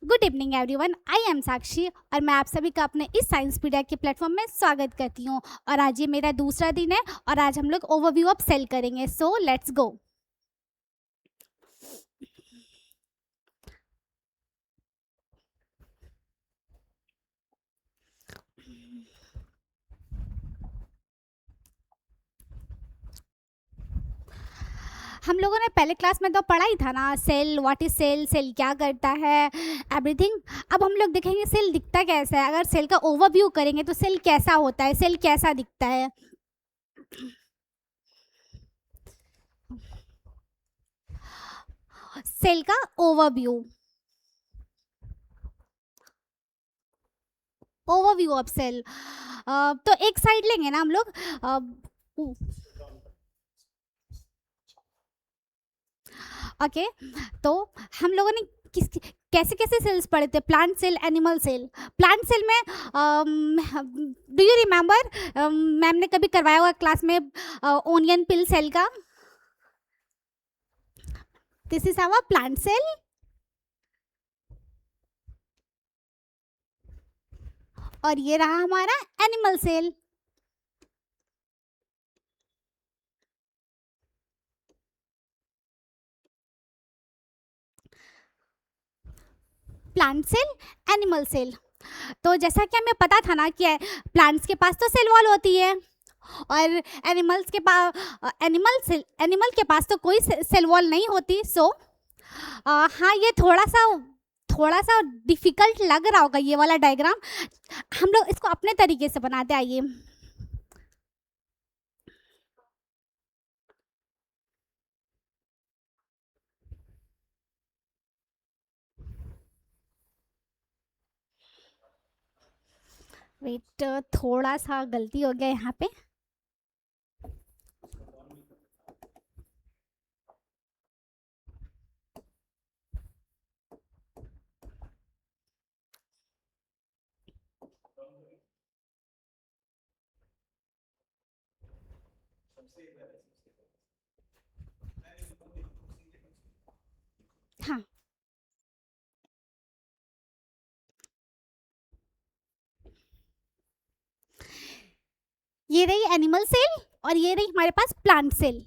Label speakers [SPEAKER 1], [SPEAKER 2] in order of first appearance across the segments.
[SPEAKER 1] Good evening everyone, I am Sakshi और मैं आप सभी का अपने इस साइंस पीडिया के प्लेटफॉर्म में स्वागत करती हूँ। और आज ये मेरा दूसरा दिन है और आज हम लोग ओवरव्यू ऑफ सेल करेंगे। So let's go. हम लोगों ने पहले क्लास में तो पढ़ा ही था ना, cell, what is cell, cell क्या करता है, एवरीथिंग। अब हम लोग देखेंगे सेल दिखता कैसा है। अगर सेल का ओवरव्यू करेंगे तो सेल कैसा होता है, सेल कैसा दिखता है। सेल का ओवरव्यू, ओवरव्यू ऑफ सेल। तो एक साइड लेंगे ना हम लोग। ओके, तो हम लोगों ने किस कैसे कैसे सेल्स पढ़े थे? Plant cell, animal cell. Plant cell में डू यू रिमेम्बर, मैम ने कभी करवाया हुआ क्लास में ओनियन पिल सेल का? This is our plant cell. और ये रहा हमारा animal cell. Plant cell, animal cell. तो जैसा कि हमें पता था ना कि प्लांट्स के पास तो सेल वॉल होती है और एनिमल्स के पास एनिमल के पास तो कोई सेल वॉल नहीं होती। सो हाँ, ये थोड़ा सा डिफिकल्ट लग रहा होगा ये वाला डायग्राम। हम लोग इसको अपने तरीके से बनाते, आइए। वेट, थोड़ा सा गलती हो गया यहाँ पे। हाँ, ये रही एनिमल सेल और ये रही हमारे पास प्लांट सेल।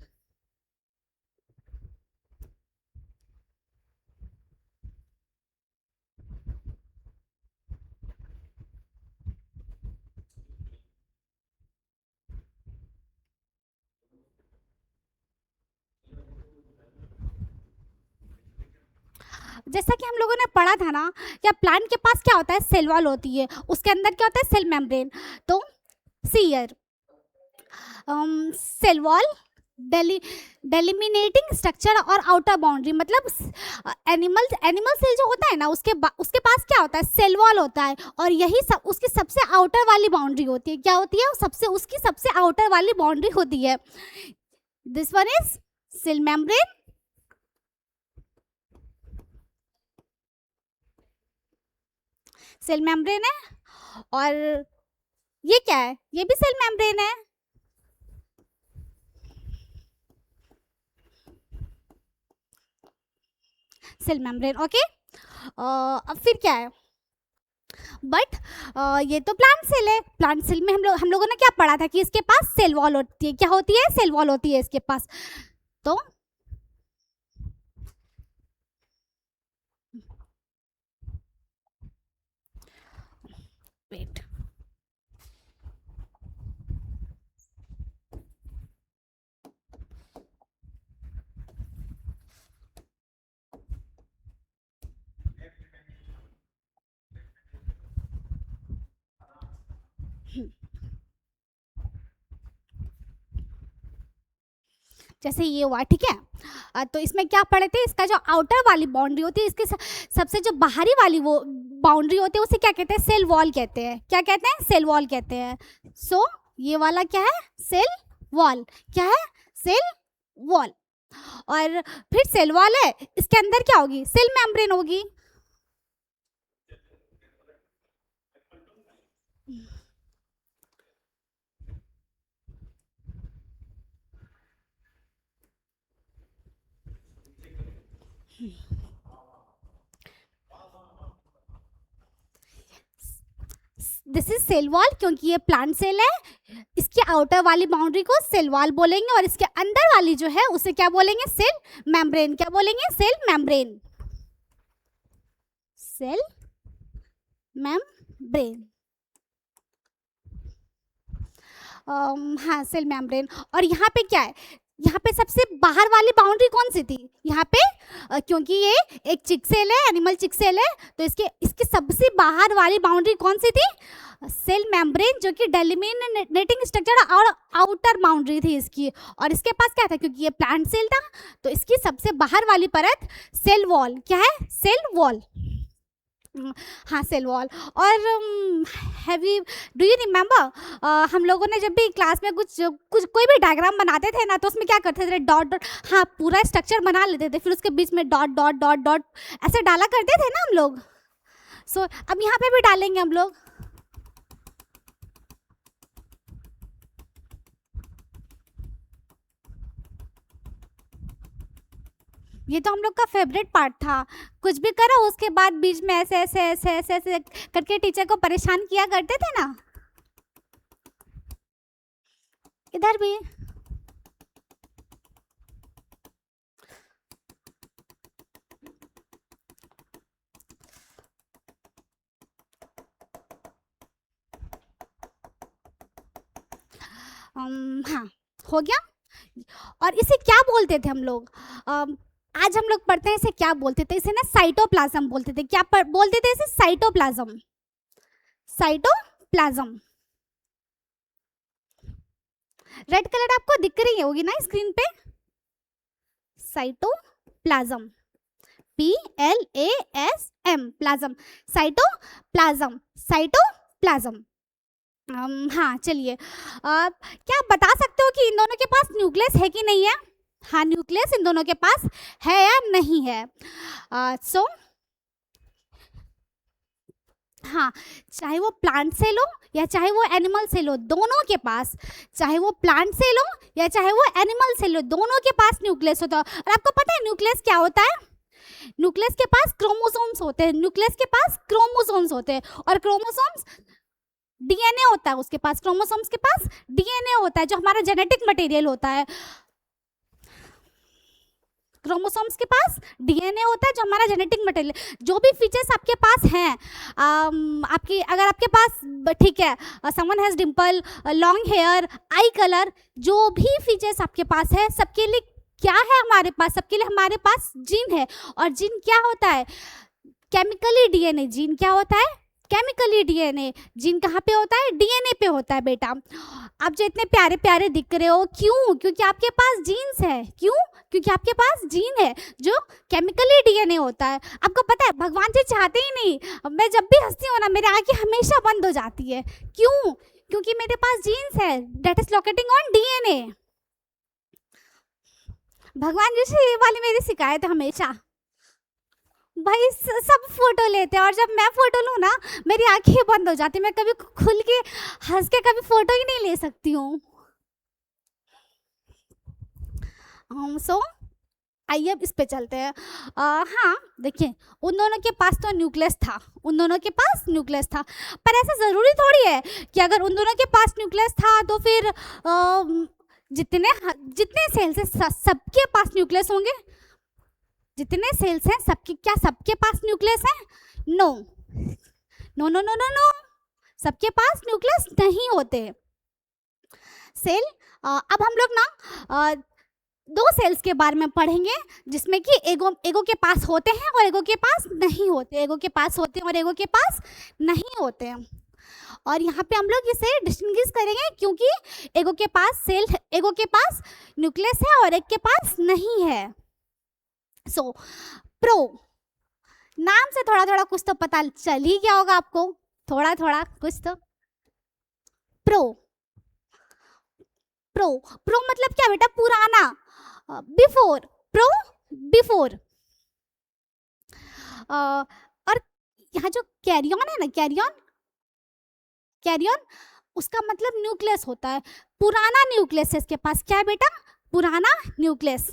[SPEAKER 1] जैसा कि हम लोगों ने पढ़ा था ना, या प्लांट के पास क्या होता है, सेल वॉल होती है, उसके अंदर क्या होता है, सेल मेम्ब्रेन। तो सीयर, सेल वॉल, डेलिमिनेटिंग स्ट्रक्चर और आउटर बाउंड्री। मतलब एनिमल सेल जो होता है ना, उसके पास क्या होता है, सेल वॉल होता है और यही उसकी सबसे आउटर वाली बाउंड्री होती है। क्या होती है? उसकी सबसे आउटर वाली बाउंड्री होती है। This one is cell membrane. Cell membrane है और ये क्या है? ये भी सेल मेम्ब्रेन है। Cell membrane, okay. अब फिर क्या है? बट ये तो प्लांट सेल है। प्लांट सेल में हम लोगों ने क्या पढ़ा था कि इसके पास सेल वॉल होती है। क्या होती है? सेल वॉल होती है इसके पास। तो वेट, जैसे ये हुआ, ठीक है। तो इसमें क्या पढ़े थे? इसका जो आउटर वाली बाउंड्री होती है, इसके सबसे जो बाहरी वाली वो बाउंड्री होती है, उसे क्या कहते हैं? सेल वॉल कहते हैं। क्या कहते हैं? सेल वॉल कहते हैं। सो ये वाला क्या है? Cell wall. क्या है? Cell wall. और फिर सेल वॉल है, इसके अंदर क्या होगी? सेल मेम्ब्रेन होगी। दिस इज सेल वॉल क्योंकि ये प्लांट सेल है। इसकी आउटर वाली बाउंड्री को सेल वॉल बोलेंगे और इसके अंदर वाली जो है उसे क्या बोलेंगे? Cell membrane. क्या बोलेंगे? Cell membrane. Cell membrane. हाँ, सेल मेम्ब्रेन। और यहाँ पे क्या है? यहाँ पे सबसे बाहर वाली बाउंड्री कौन सी थी? यहाँ पे क्योंकि ये एक चिक सेल है, एनिमल चिक सेल है, तो इसकी सबसे बाहर वाली बाउंड्री कौन सी थी? सेल मेम्ब्रेन, जो कि डेलिमिनेटिंग स्ट्रक्चर और आउटर बाउंड्री थी इसकी। और इसके पास क्या था? क्योंकि ये प्लांट सेल था तो इसकी सबसे बाहर वाली परत सेल वॉल। क्या है? Cell wall. हाँ, सेल वॉल। और डू यू रिमेम्बर हम लोगों ने जब भी क्लास में कुछ कोई भी डायग्राम बनाते थे ना, तो उसमें क्या करते थे? डॉट डॉट, हाँ, पूरा स्ट्रक्चर बना लेते थे, फिर उसके बीच में डॉट डॉट डॉट डॉट ऐसे डाला करते थे ना हम लोग। सो अब यहाँ पे भी डालेंगे हम लोग। ये तो हम लोग का फेवरेट पार्ट था। कुछ भी करो उसके बाद बीच में ऐसे ऐसे ऐसे ऐसे ऐसे करके टीचर को परेशान किया करते थे ना। इधर भी हाँ, हो गया। और इसे क्या बोलते थे हम लोग? आज हम लोग पढ़ते हैं इसे क्या बोलते थे? इसे ना साइटोप्लाज्म बोलते थे। क्या बोलते थे इसे? साइटोप्लाज्म। साइटोप्लाज्म। रेड कलर आपको दिख रही है होगी ना स्क्रीन पे? Cytoplasm, PLASM, plasm. Cytoplasm, cytoplasm. हाँ, चलिए, क्या आप बता सकते हो कि इन दोनों के पास न्यूक्लियस है कि नहीं है? हाँ, न्यूक्लियस इन दोनों के पास है या नहीं है? सो हाँ, चाहे वो प्लांट सेल हो या चाहे वो एनिमल सेल हो, दोनों के पास, चाहे वो प्लांट सेल हो या चाहे वो एनिमल सेल हो, दोनों के पास न्यूक्लियस होता है। और आपको पता है न्यूक्लियस क्या होता है? न्यूक्लियस के पास क्रोमोसोम्स होते हैं। न्यूक्लियस के पास क्रोमोसोम्स होते हैं और क्रोमोसोम्स डीएनए होता है उसके पास। क्रोमोसोम्स के पास डीएनए होता है जो हमारा जेनेटिक मटेरियल होता है। क्रोमोसोम्स के पास डीएनए होता है जो हमारा जेनेटिक मटेरियल। जो भी फीचर्स आपके पास हैं, आपकी अगर आपके पास, ठीक है, someone has dimple, long hair, eye colour, जो भी फीचर्स आपके पास है, सबके लिए क्या है हमारे पास? सबके लिए हमारे पास जीन है। और जीन क्या होता है? Chemically DNA. जीन क्या होता है? Chemically DNA. जीन कहाँ पे होता है? डीएनए पे होता है बेटा। आप जो इतने प्यारे प्यारे दिख रहे हो, क्यों? क्योंकि आपके पास जीन्स है। क्यों? क्योंकि आपके पास जीन है जो केमिकली डीएनए होता है। आपको पता है भगवान जी चाहते ही नहीं, मैं जब भी हंसती हूँ ना मेरी आंखें हमेशा बंद हो जाती है। क्यों? क्योंकि मेरे पास जीन्स है, that is locating on DNA. भगवान जी से ये वाली मेरी शिकायत है हमेशा। भाई सब फोटो लेते हैं और जब मैं फोटो लूँ ना मेरी आंखें बंद हो जाती है। मैं कभी खुल के हंस के कभी फोटो ही नहीं ले सकती हूँ। सो आइए अब इस पे चलते हैं। हाँ, देखिए, उन दोनों के पास तो न्यूक्लियस था, उन दोनों के पास न्यूक्लियस था। पर ऐसा ज़रूरी थोड़ी है कि अगर उन दोनों के पास न्यूक्लियस था तो फिर जितने सेल्स हैं सबके पास न्यूक्लियस होंगे। जितने सेल्स हैं क्या सबके पास न्यूक्लियस है? No no no no no no, सबके पास न्यूक्लियस नहीं होते सेल। अब हम लोग ना दो सेल्स के बारे में पढ़ेंगे जिसमें कि एगो के पास होते हैं और एगो के पास नहीं होते। एगो के पास होते हैं और एगो के पास नहीं होते हैं। और यहाँ पे हम लोग इसे डिस्टिंग्विश करेंगे क्योंकि एगो के पास न्यूक्लियस है और एक के पास नहीं है। सो प्रो, नाम से थोड़ा थोड़ा कुछ तो पता चल ही गया होगा आपको, थोड़ा थोड़ा कुछ तो। प्रो प्रो प्रो मतलब क्या बेटा? पुराना। Before, pro before. और यहाँ जो कैरियन है ना, कैरियन उसका मतलब न्यूक्लियस होता है। पुराना न्यूक्लियस है इसके पास। क्या है बेटा? पुराना न्यूक्लियस।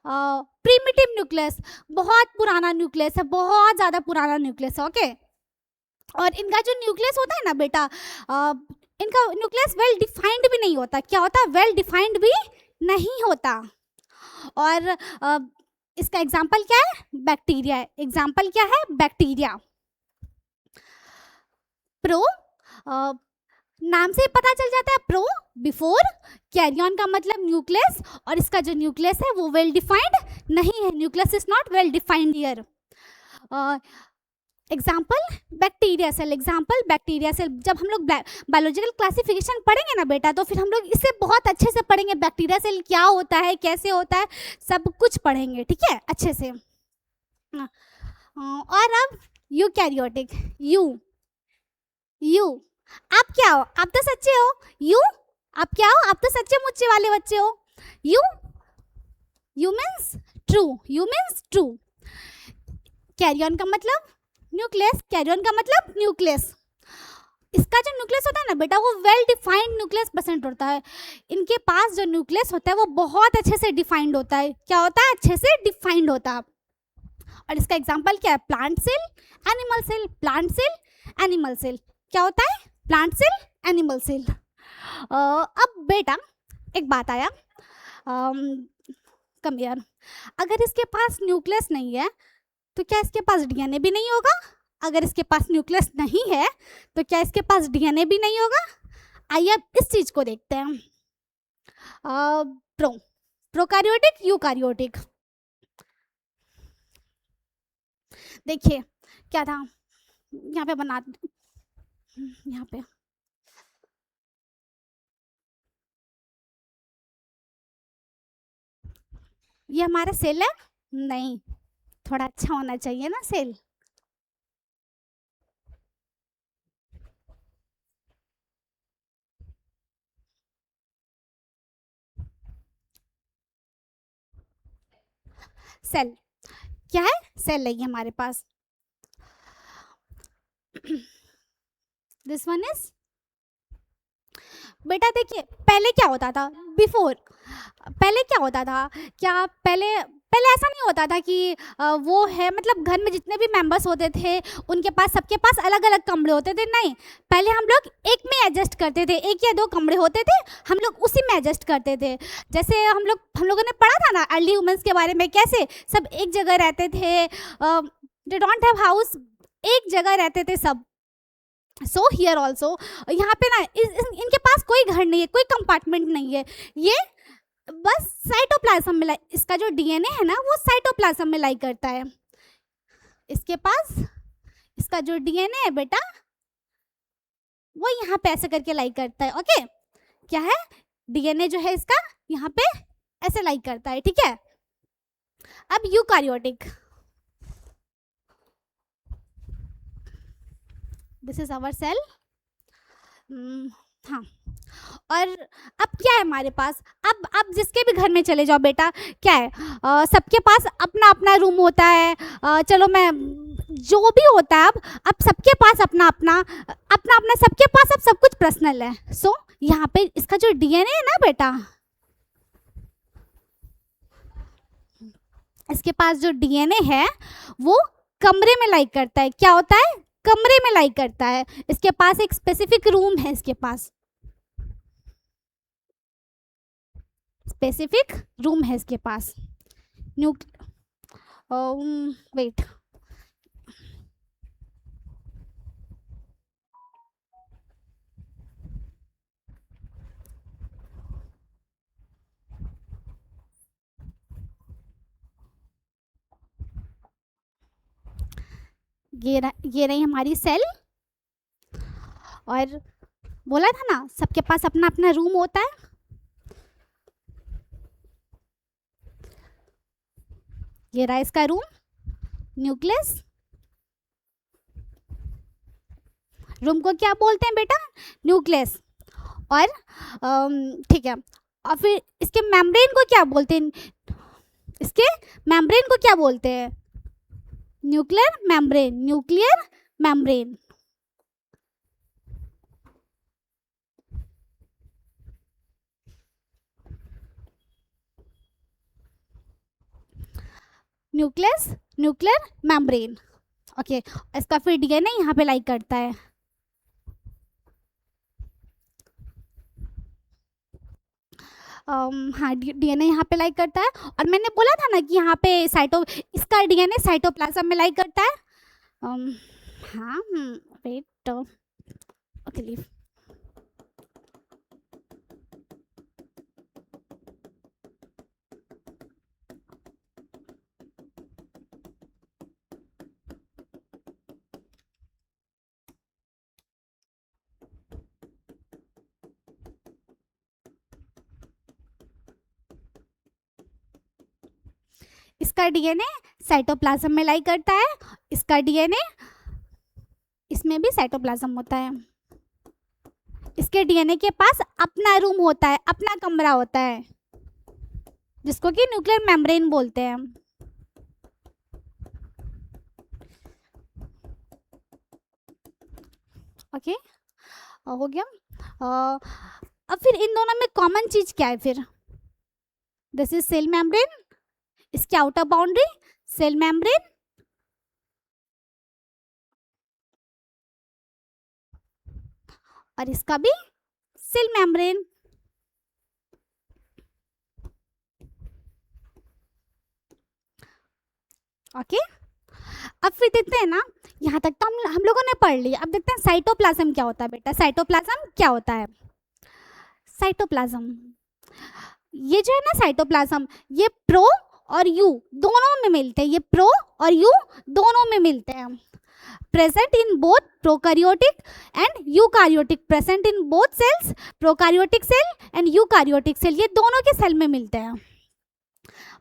[SPEAKER 1] प्रिमिटिव न्यूक्लियस, बहुत पुराना न्यूक्लियस है, बहुत ज़्यादा पुराना न्यूक्लियस है। ओके, और इनका जो न्यूक्लियस होता है ना बेटा, इनका न्यूक्लियस वेल डिफाइंड भी नहीं होता। क्या होता है? वेल डिफाइंड भी नहीं होता। और इसका एग्जाम्पल क्या है? बैक्टीरिया है। एग्जाम्पल क्या है? बैक्टीरिया। प्रो, नाम से पता चल जाता है, प्रो बिफोर, कैरियन का मतलब न्यूक्लियस, और इसका जो न्यूक्लियस है वो वेल डिफाइंड नहीं है। Nucleus is not well defined here. Example bacteria cell. Example bacteria cell. जब हम लोग बायोलॉजिकल क्लासिफिकेशन पढ़ेंगे ना बेटा, तो फिर हम लोग इसे बहुत अच्छे से पढ़ेंगे। बैक्टीरिया सेल क्या होता है, कैसे होता है, सब कुछ पढ़ेंगे, ठीक है, अच्छे से। और अब यूकैरियोटिक। यू आप क्या हो? आप तो सच्चे हो। यू आप क्या हो? आप तो सच्चे मुच्चे वाले बच्चे हो। You means true. You means true. Karyon का मतलब न्यूक्लियस। कैरियन का मतलब न्यूक्लियस। इसका जो न्यूक्लियस होता है ना बेटा, वो वेल डिफाइंड न्यूक्लियस प्रेजेंट होता है। इनके पास जो न्यूक्लियस होता है वो बहुत अच्छे से डिफाइंड होता है। क्या होता है? अच्छे से डिफाइंड होता है। और इसका एग्जाम्पल क्या है? Plant cell, animal cell. Plant cell, animal cell. क्या होता है? Plant cell, animal cell. अब बेटा एक बात आया, कम यार, अगर इसके पास न्यूक्लियस नहीं है तो क्या इसके पास डीएनए भी नहीं होगा? अगर इसके पास न्यूक्लियस नहीं है तो क्या इसके पास डीएनए भी नहीं होगा? आइए अब इस चीज को देखते हैं। Prokaryotic, eukaryotic. देखिए क्या था, यहाँ पे बना, यहाँ पे ये हमारा सेल है। नहीं, थोड़ा अच्छा होना चाहिए ना सेल। सेल क्या है? सेल है ये हमारे पास। दिस वन इज, बेटा देखिए पहले क्या होता था, बिफोर, पहले क्या होता था, क्या पहले पहले ऐसा नहीं होता था कि वो है, मतलब घर में जितने भी मेंबर्स होते थे उनके पास, सबके पास अलग अलग कमरे होते थे। नहीं, पहले हम लोग एक में एडजस्ट करते थे। एक या दो कमरे होते थे, हम लोग उसी में एडजस्ट करते थे। जैसे हम लोगों ने पढ़ा था ना अर्ली वुमेन्स के बारे में, कैसे सब एक जगह रहते थे, दे डोंट हैव हाउस, एक जगह रहते थे सब। सो हियर ऑल्सो, यहाँ पे ना इनके पास कोई घर नहीं है, कोई कंपार्टमेंट नहीं है। ये बस साइटोप्लाज्म में इसका जो डीएनए है ना वो साइटोप्लाज्म में लाई करता है। इसके पास इसका जो डीएनए है बेटा वो यहाँ पे ऐसे करके लाई करता है। ओके, क्या है? डीएनए जो है इसका यहाँ पे ऐसे लाई करता है, ठीक है। अब eukaryotic, this is our cell. हाँ, और अब क्या है हमारे पास? अब जिसके भी घर में चले जाओ बेटा, क्या है, सबके पास अपना अपना रूम होता है। चलो मैं जो भी होता है, अब सबके पास अपना अपना अपना अपना, सबके पास अब सब कुछ पर्सनल है। सो यहाँ पे इसका जो डीएनए है ना बेटा, इसके पास जो डीएनए है वो कमरे में लाई करता है। क्या होता है? कमरे में लाई करता है। इसके पास एक स्पेसिफिक रूम है, इसके पास स्पेसिफिक रूम है इसके पास। वेट, ये रही हमारी सेल। और बोला था ना सबके पास अपना अपना रूम होता है। ये रहा इसका रूम, न्यूक्लियस। रूम को क्या बोलते हैं बेटा? न्यूक्लियस। और ठीक है, और फिर इसके मेम्ब्रेन को क्या बोलते हैं? इसके मेम्ब्रेन को क्या बोलते हैं? Nuclear membrane. Nuclear membrane. Nucleus, nuclear membrane. Okay, इसका फिर डीएनए यहाँ पे लाइक करता है। हाँ, डीएनए यहाँ पे लाइक करता है, और मैंने बोला था ना कि यहाँ पे इसका डीएनए साइटोप्लाज्म में लाइक करता है। हाँ, वेट, ओके लीव। इसका डीएनए साइटोप्लाज्म में लाई करता है, इसका डीएनए इसमें भी साइटोप्लाज्म होता है। इसके डीएनए के पास अपना रूम होता है, अपना कमरा होता है, जिसको कि न्यूक्लियर मेम्ब्रेन बोलते हैं। ओके, हो गया। अब फिर इन दोनों में कॉमन चीज क्या है फिर? दिस इज सेल मेम्ब्रेन, इसकी आउटर बाउंड्री सेल मेम्ब्रेन, और इसका भी सेल मेम्ब्रेन। ओके, अब फिर देखते हैं ना, यहाँ तक तो हम लोगों ने पढ़ लिया। अब देखते हैं साइटोप्लाज्म क्या होता है बेटा। साइटोप्लाज्म क्या होता है? साइटोप्लाज्म, ये जो है ना साइटोप्लाज्म, ये प्रो और यू दोनों में मिलते हैं। ये प्रो और यू दोनों में मिलते हैं। Present in both prokaryotic and eukaryotic, present in both cells, prokaryotic cell and eukaryotic cell, ये दोनों के सेल में मिलते हैं।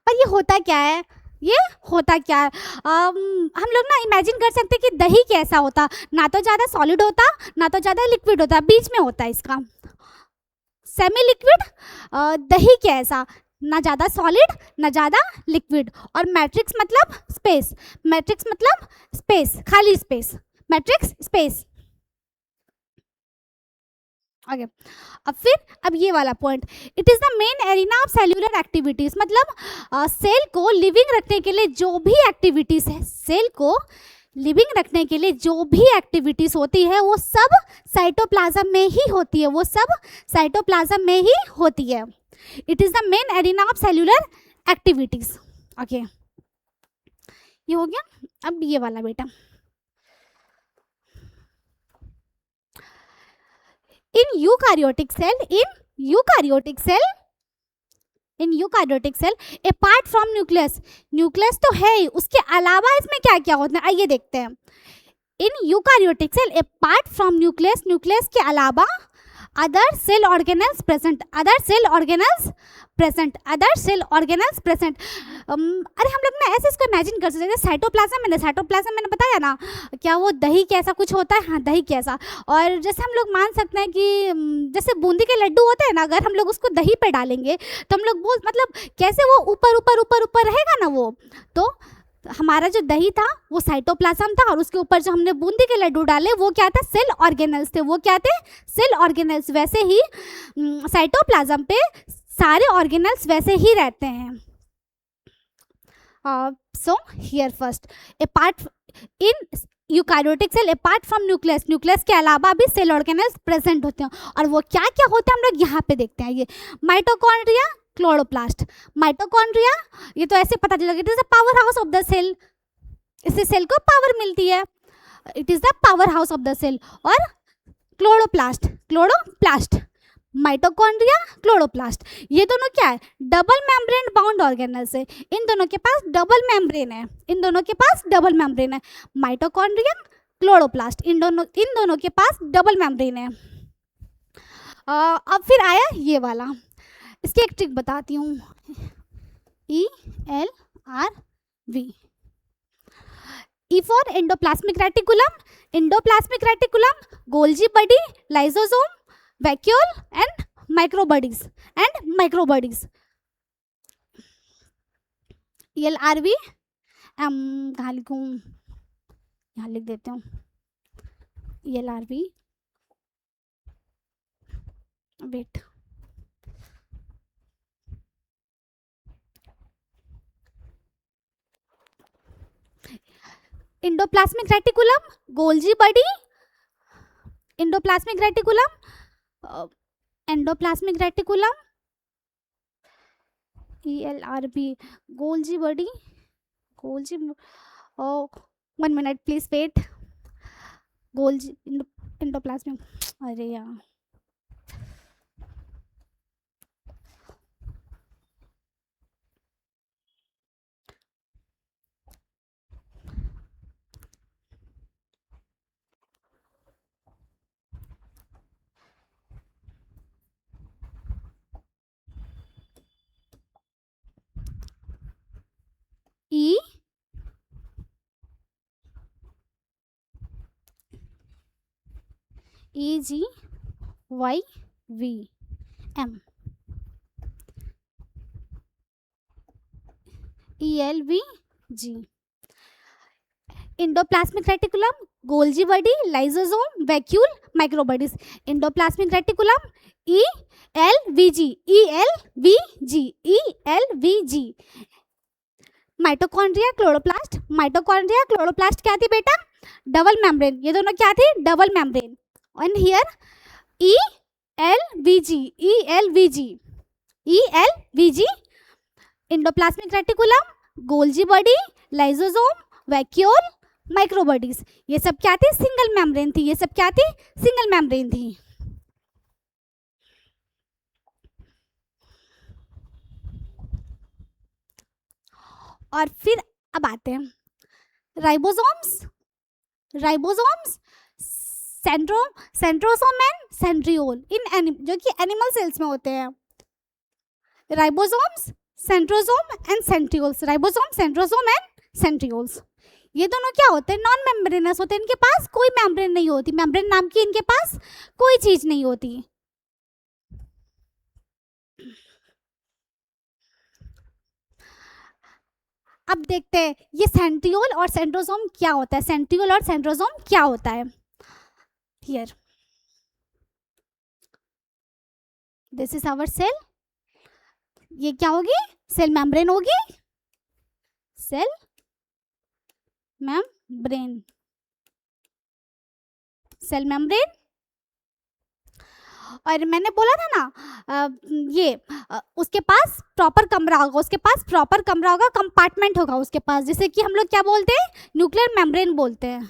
[SPEAKER 1] पर ये होता क्या है? ये होता क्या है? हम लोग ना इमेजिन कर सकते हैं कि दही कैसा होता, ना तो ज़्यादा सॉलिड होता ना तो ज़्यादा लिक्विड होता, बीच में होता है इसका सेमी लिक्विड। दही कैसा, ना ज़्यादा सॉलिड ना ज़्यादा लिक्विड, और मैट्रिक्स मतलब स्पेस, मैट्रिक्स मतलब स्पेस, खाली स्पेस, मैट्रिक्स स्पेस। ओके, अब ये वाला point, it is the main arena of cellular activities, मतलब सेल को लिविंग रखने के लिए जो भी एक्टिविटीज़ है, सेल को लिविंग रखने के लिए जो भी एक्टिविटीज़ होती है वो सब साइटोप्लाज्म में ही होती है, वो सब साइटोप्लाज्म में ही होती है। It is the main arena of cellular activities. Okay, ये हो गया। अब ये वाला बेटा, in eukaryotic cell, in eukaryotic cell apart from nucleus, nucleus तो है ही, उसके अलावा इसमें क्या क्या होता है आइए देखते हैं। in eukaryotic cell apart from nucleus, nucleus के अलावा other cell organelles present, other cell organelles present, other cell organelles present। अरे हम लोग ना ऐसे इसको इमेजिन कर सकते हैं, साइटोप्लाज्म मैंने बताया ना, क्या वो दही कैसा कुछ होता है? हाँ, दही कैसा। और जैसे हम लोग मान सकते हैं कि जैसे बूंदी के लड्डू होते हैं ना, अगर हम लोग उसको दही पे डालेंगे तो हम लोग मतलब कैसे वो ऊपर ऊपर ऊपर ऊपर रहेगा ना वो, तो हमारा जो दही था वो साइटोप्लाज्म था, और उसके ऊपर जो हमने बूंदी के लड्डू डाले वो क्या था? सेल ऑर्गेनल्स थे। वो क्या थे? Cell organelles. वैसे ही साइटोप्लाज्म पे सारे ऑर्गेनल्स वैसे ही रहते हैं। So here first, apart in eukaryotic cell apart from nucleus, nucleus के अलावा भी सेल ऑर्गेनल्स प्रेजेंट होते हैं, और वो क्या क्या होते हैं हम लोग यहाँ पे देखते हैं। ये माइटोकॉन्ड्रिया, क्लोरोप्लास्ट। माइटोकॉन्ड्रिया, ये तो ऐसे पता चलेगा, it is the power house of the cell, इससे सेल को पावर मिलती है, it is the power house of the cell. और क्लोरोप्लास्ट, माइटोकॉन्ड्रिया, क्लोरोप्लास्ट, ये दोनों क्या है? डबल मेम्ब्रेन बाउंड ऑर्गेनल्स है। इन दोनों के पास डबल मेम्ब्रेन है, इन दोनों के पास डबल मेम्ब्रेन है। माइटोकॉन्ड्रिया, क्लोरोप्लास्ट, इन दोनों के पास डबल मेम्ब्रेन है। अब फिर आया ये वाला, इसकी एक ट्रिक बताती हूँ, ELRV। E for endoplasmic reticulum, endoplasmic reticulum, golgi body, lysosome, vacuole and microbodies, ELRV। कहाँ लिखूँ? यहाँ लिख देते हूँ, ELRV। Wait, endoplasmic reticulum, golgi body, endoplasmic reticulum, endoplasmic reticulum, ELRB, golgi body, golgi, ओ 1 minute please wait, golgi endoplasmic, अरे यार E EGYVM, ELVG, endoplasmic reticulum, golgi body, lysosome, vacuole, microbodies, endoplasmic reticulum, ELVG, ELVG, ELVG, mitochondria, chloroplast, mitochondria, chloroplast क्या थी बेटा? Double membrane, ये दोनों क्या थी? Double membrane. And here ELVG, ELVG, ELVG, endoplasmic reticulum, golgi body, lysosome, vacuole, microbodies, ये सब क्या थी? सिंगल मेम्ब्रेन थी, ये सब क्या थी? सिंगल मेम्ब्रेन थी। और फिर अब आते हैं ribosomes, ribosomes, centrosome and centriole, जो कि एनिमल सेल्स में होते हैं। Ribosomes, centrosome and centrioles, ribosome, centrosome and centrioles, ये दोनों क्या होते हैं? नॉन मेम्ब्रेनस होते हैं, इनके पास कोई मेम्ब्रेन नहीं होती, मेम्ब्रेन नाम की इनके पास कोई चीज नहीं होती। अब देखते हैं ये सेंट्रियोल और सेंट्रोसोम क्या होता है, सेंट्रियोल और सेंट्रोसोम क्या होता है। Here this is our cell, ये क्या होगी? सेल मेम्ब्रेन होगी, सेल मेम्ब्रेन, सेल मेम्ब्रेन। और मैंने बोला था ना उसके पास प्रॉपर कमरा होगा, उसके पास प्रॉपर कमरा होगा, कंपार्टमेंट होगा उसके पास, जिसे कि हम लोग क्या बोलते हैं? न्यूक्लियर मेम्ब्रेन बोलते हैं।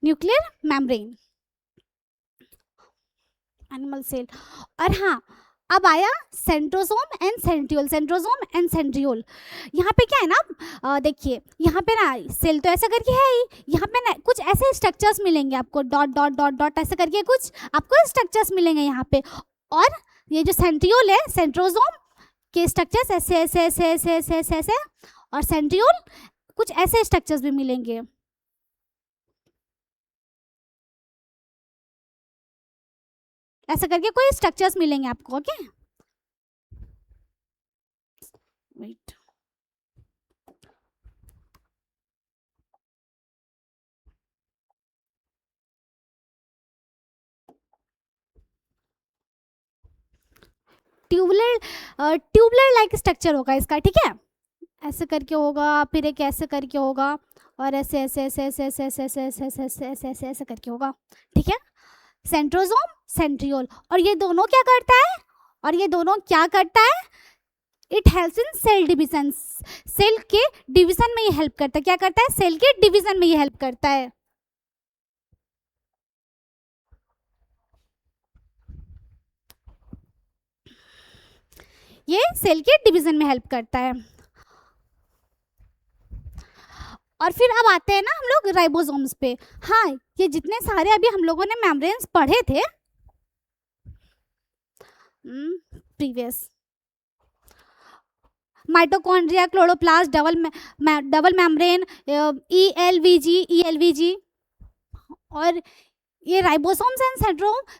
[SPEAKER 1] Nuclear membrane, animal cell. और हाँ, अब आया centrosome and centriole, centrosome and centriole. यहाँ पे क्या है ना, देखिए यहाँ पे ना सेल तो ऐसा करके है ही, यहाँ पे ना कुछ ऐसे स्ट्रक्चर्स मिलेंगे आपको, डॉट डॉट डॉट डॉट ऐसे करके कुछ आपको स्ट्रक्चर्स मिलेंगे यहाँ पे। और ये जो सेंट्रियोल है, सेंट्रोसोम के स्ट्रक्चर्स ऐसे ऐसे ऐसे ऐसे ऐसे ऐसे ऐसे, और सेंट्रियोल कुछ ऐसे स्ट्रक्चर्स भी मिलेंगे। ऐसा करके कोई स्ट्रक्चर्स मिलेंगे आपको। Okay, wait, tubular like structure होगा इसका, ठीक है? ऐसे करके होगा, फिर एक ऐसे करके होगा, और ऐसे ऐसे ऐसे ऐसे ऐसे ऐसे ऐसे ऐसे ऐसे ऐसे ऐसे ऐसे ऐसे करके होगा, ठीक है? Centrosome, centriole. और ये दोनों क्या करता है? और ये दोनों क्या करता है? It helps in cell division, cell के डिवीजन में ये हेल्प करता है। क्या करता है? सेल के डिवीजन में ये हेल्प करता है। ये सेल के डिवीजन में हेल्प करता है। और फिर अब आते हैं ना हम लोग राइबोसोम्स पे। हाँ, ये जितने सारे अभी हम लोगों ने मेम्ब्रेन्स पढ़े थे previous, mitochondria, chloroplast, double membrane, ELVG, और ये ribosomes and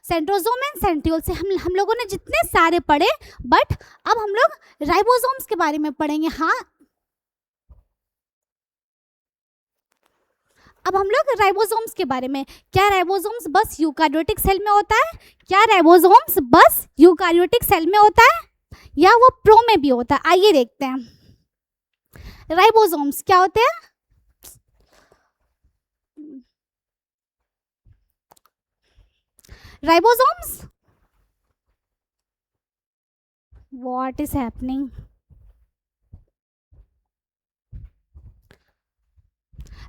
[SPEAKER 1] centrosome and centriole से हम लोगों ने जितने सारे पढ़े, बट अब हम लोग राइबोसोम्स के बारे में पढ़ेंगे। हाँ, अब हम लोग राइबोसोम्स के बारे में, क्या राइबोसोम्स बस यूकारियोटिक सेल में होता है? क्या राइबोसोम्स बस यूकारियोटिक सेल में होता है या वो प्रो में भी होता है? आइए देखते हैं राइबोसोम्स क्या होते हैं। Ribosomes, what is happening?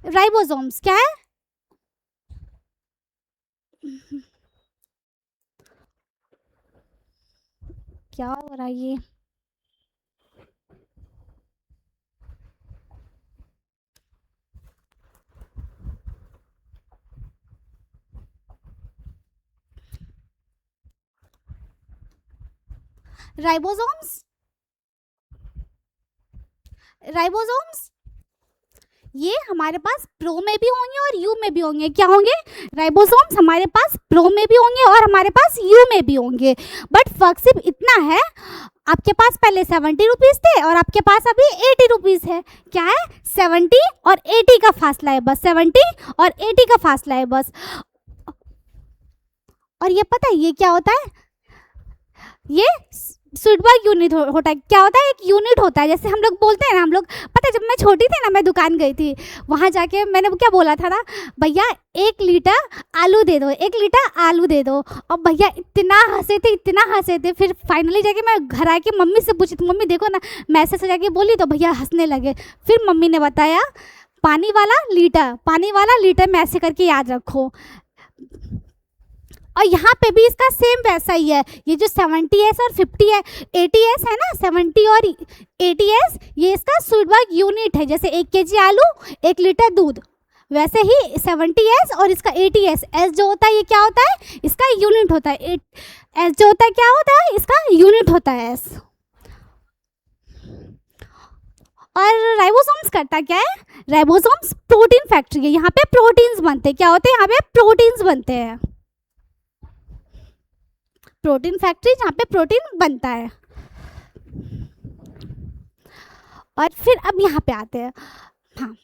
[SPEAKER 1] Ribosomes क्या है? क्या हो रहा है ये? राइबोसोम्स, राइबोसोम्स ये हमारे पास प्रो में भी होंगे और यू में भी होंगे। क्या होंगे? राइबोसोम्स हमारे पास प्रो में भी होंगे और हमारे पास यू में भी होंगे। बट फर्क सिर्फ इतना है, आपके पास पहले 70 रुपीज़ थे और आपके पास अभी 80 रुपीज़ है। क्या है? 70 और 80 का फासला है बस, 70 और 80 का फासला है बस। और ये पता है ये क्या होता है? ये स्वीडबर्ग यूनिट होता है। क्या होता है? एक यूनिट होता है। जैसे हम लोग बोलते हैं ना, हम लोग पता है जब मैं छोटी थी ना, मैं दुकान गई थी, वहाँ जाके मैंने क्या बोला था ना, भैया 1 लीटर आलू दे दो, 1 लीटर आलू दे दो। और भैया इतना हंसे थे, इतना हंसे थे। फिर फाइनली जाके मैं घर आके मम्मी से पूछी, तो मम्मी देखो ना, मैं ऐसे जाके बोली तो भैया हंसने लगे। फिर मम्मी ने बताया पानी वाला लीटर, पानी वाला लीटर में ऐसे करके याद रखो। और यहाँ पे भी इसका सेम वैसा ही है। ये जो 70s और 80s है ना, 70 और 80s, ये इसका स्वीडबर्ग यूनिट है। जैसे 1 केजी आलू 1 लीटर दूध, वैसे ही 70s और इसका 80s, एस जो होता है ये क्या होता है? इसका यूनिट होता है। एस जो होता है क्या होता है? इसका यूनिट होता है एस। और राइबोसोम्स करता क्या है? राइबोसोम्स प्रोटीन फैक्ट्री है। यहाँ पे प्रोटीन्स बनते हैं। क्या होते हैं? यहाँ पे प्रोटीन्स बनते हैं। प्रोटीन फैक्ट्री जहाँ पे प्रोटीन बनता है। और फिर अब यहाँ पे आते हैं। हाँ,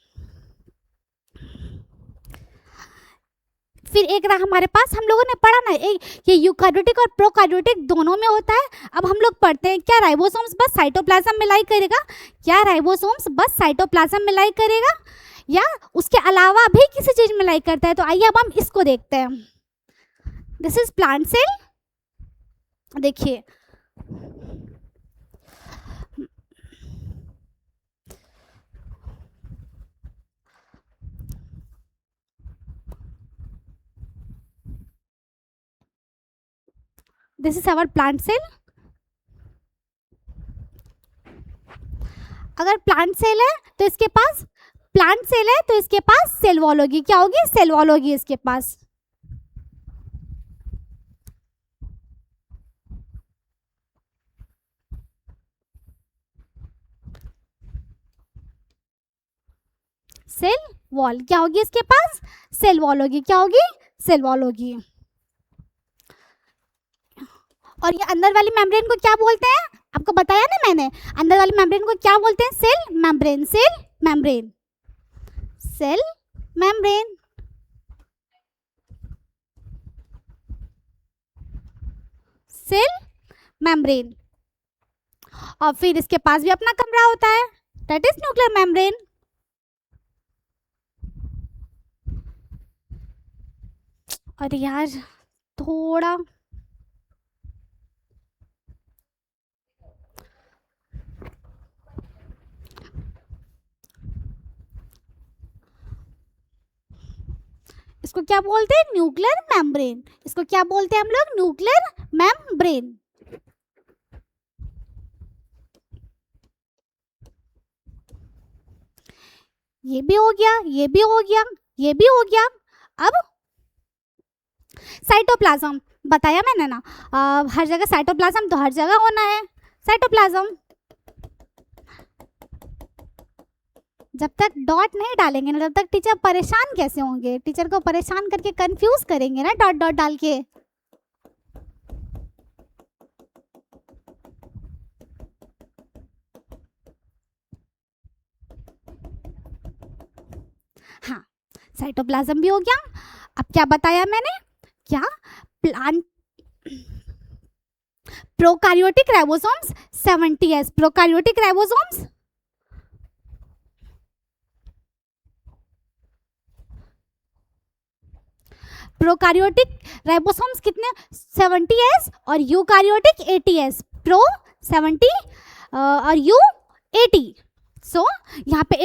[SPEAKER 1] फिर एक रहा हमारे पास, हम लोगों ने पढ़ा ना, एक ये यूकारियोटिक और प्रोकारियोटिक दोनों में होता है। अब हम लोग पढ़ते हैं, क्या राइबोसोम्स बस साइटोप्लाज्म में लाई करेगा? क्या राइबोसोम्स बस साइटोप्लाज्म में लाई करेगा या उसके अलावा भी किसी चीज में लाई करता है? तो आइए अब हम इसको देखते हैं। This is plant cell. देखिए this is our plant cell. अगर प्लांट सेल है तो इसके पास, प्लांट सेल है तो इसके पास सेल वॉल होगी। क्या होगी? सेल वॉल होगी इसके पास। सेल वॉल क्या होगी इसके पास? सेल वॉल होगी। क्या होगी? सेल वॉल होगी। और ये अंदर वाली मेम्ब्रेन को क्या बोलते हैं? आपको बताया ना मैंने, अंदर वाली मेम्ब्रेन को क्या बोलते हैं? Cell membrane. Cell membrane, cell membrane. Cell membrane. और फिर इसके पास भी अपना कमरा होता है, दैट इज न्यूक्लियर मेम्ब्रेन। अरे यार थोड़ा इसको क्या बोलते हैं? Nuclear membrane. इसको क्या बोलते हैं हम लोग? Nuclear membrane. ये भी हो गया, ये भी हो गया, ये भी हो गया। अब साइटोप्लाज्म बताया मैंने ना, हर जगह साइटोप्लाज्म तो हर जगह होना है। साइटोप्लाज्म जब तक डॉट नहीं डालेंगे ना, तब तक टीचर परेशान कैसे होंगे? टीचर को परेशान करके कंफ्यूज करेंगे ना डॉट डॉट डाल के। हाँ, साइटोप्लाज्म भी हो गया। अब क्या बताया मैंने, क्या plant prokaryotic ribosomes 70s, prokaryotic ribosomes prokaryotic ribosomes कितने 70s और यूकैरियोटिक 80s, प्रो 70 और यू 80। सो यहाँ पे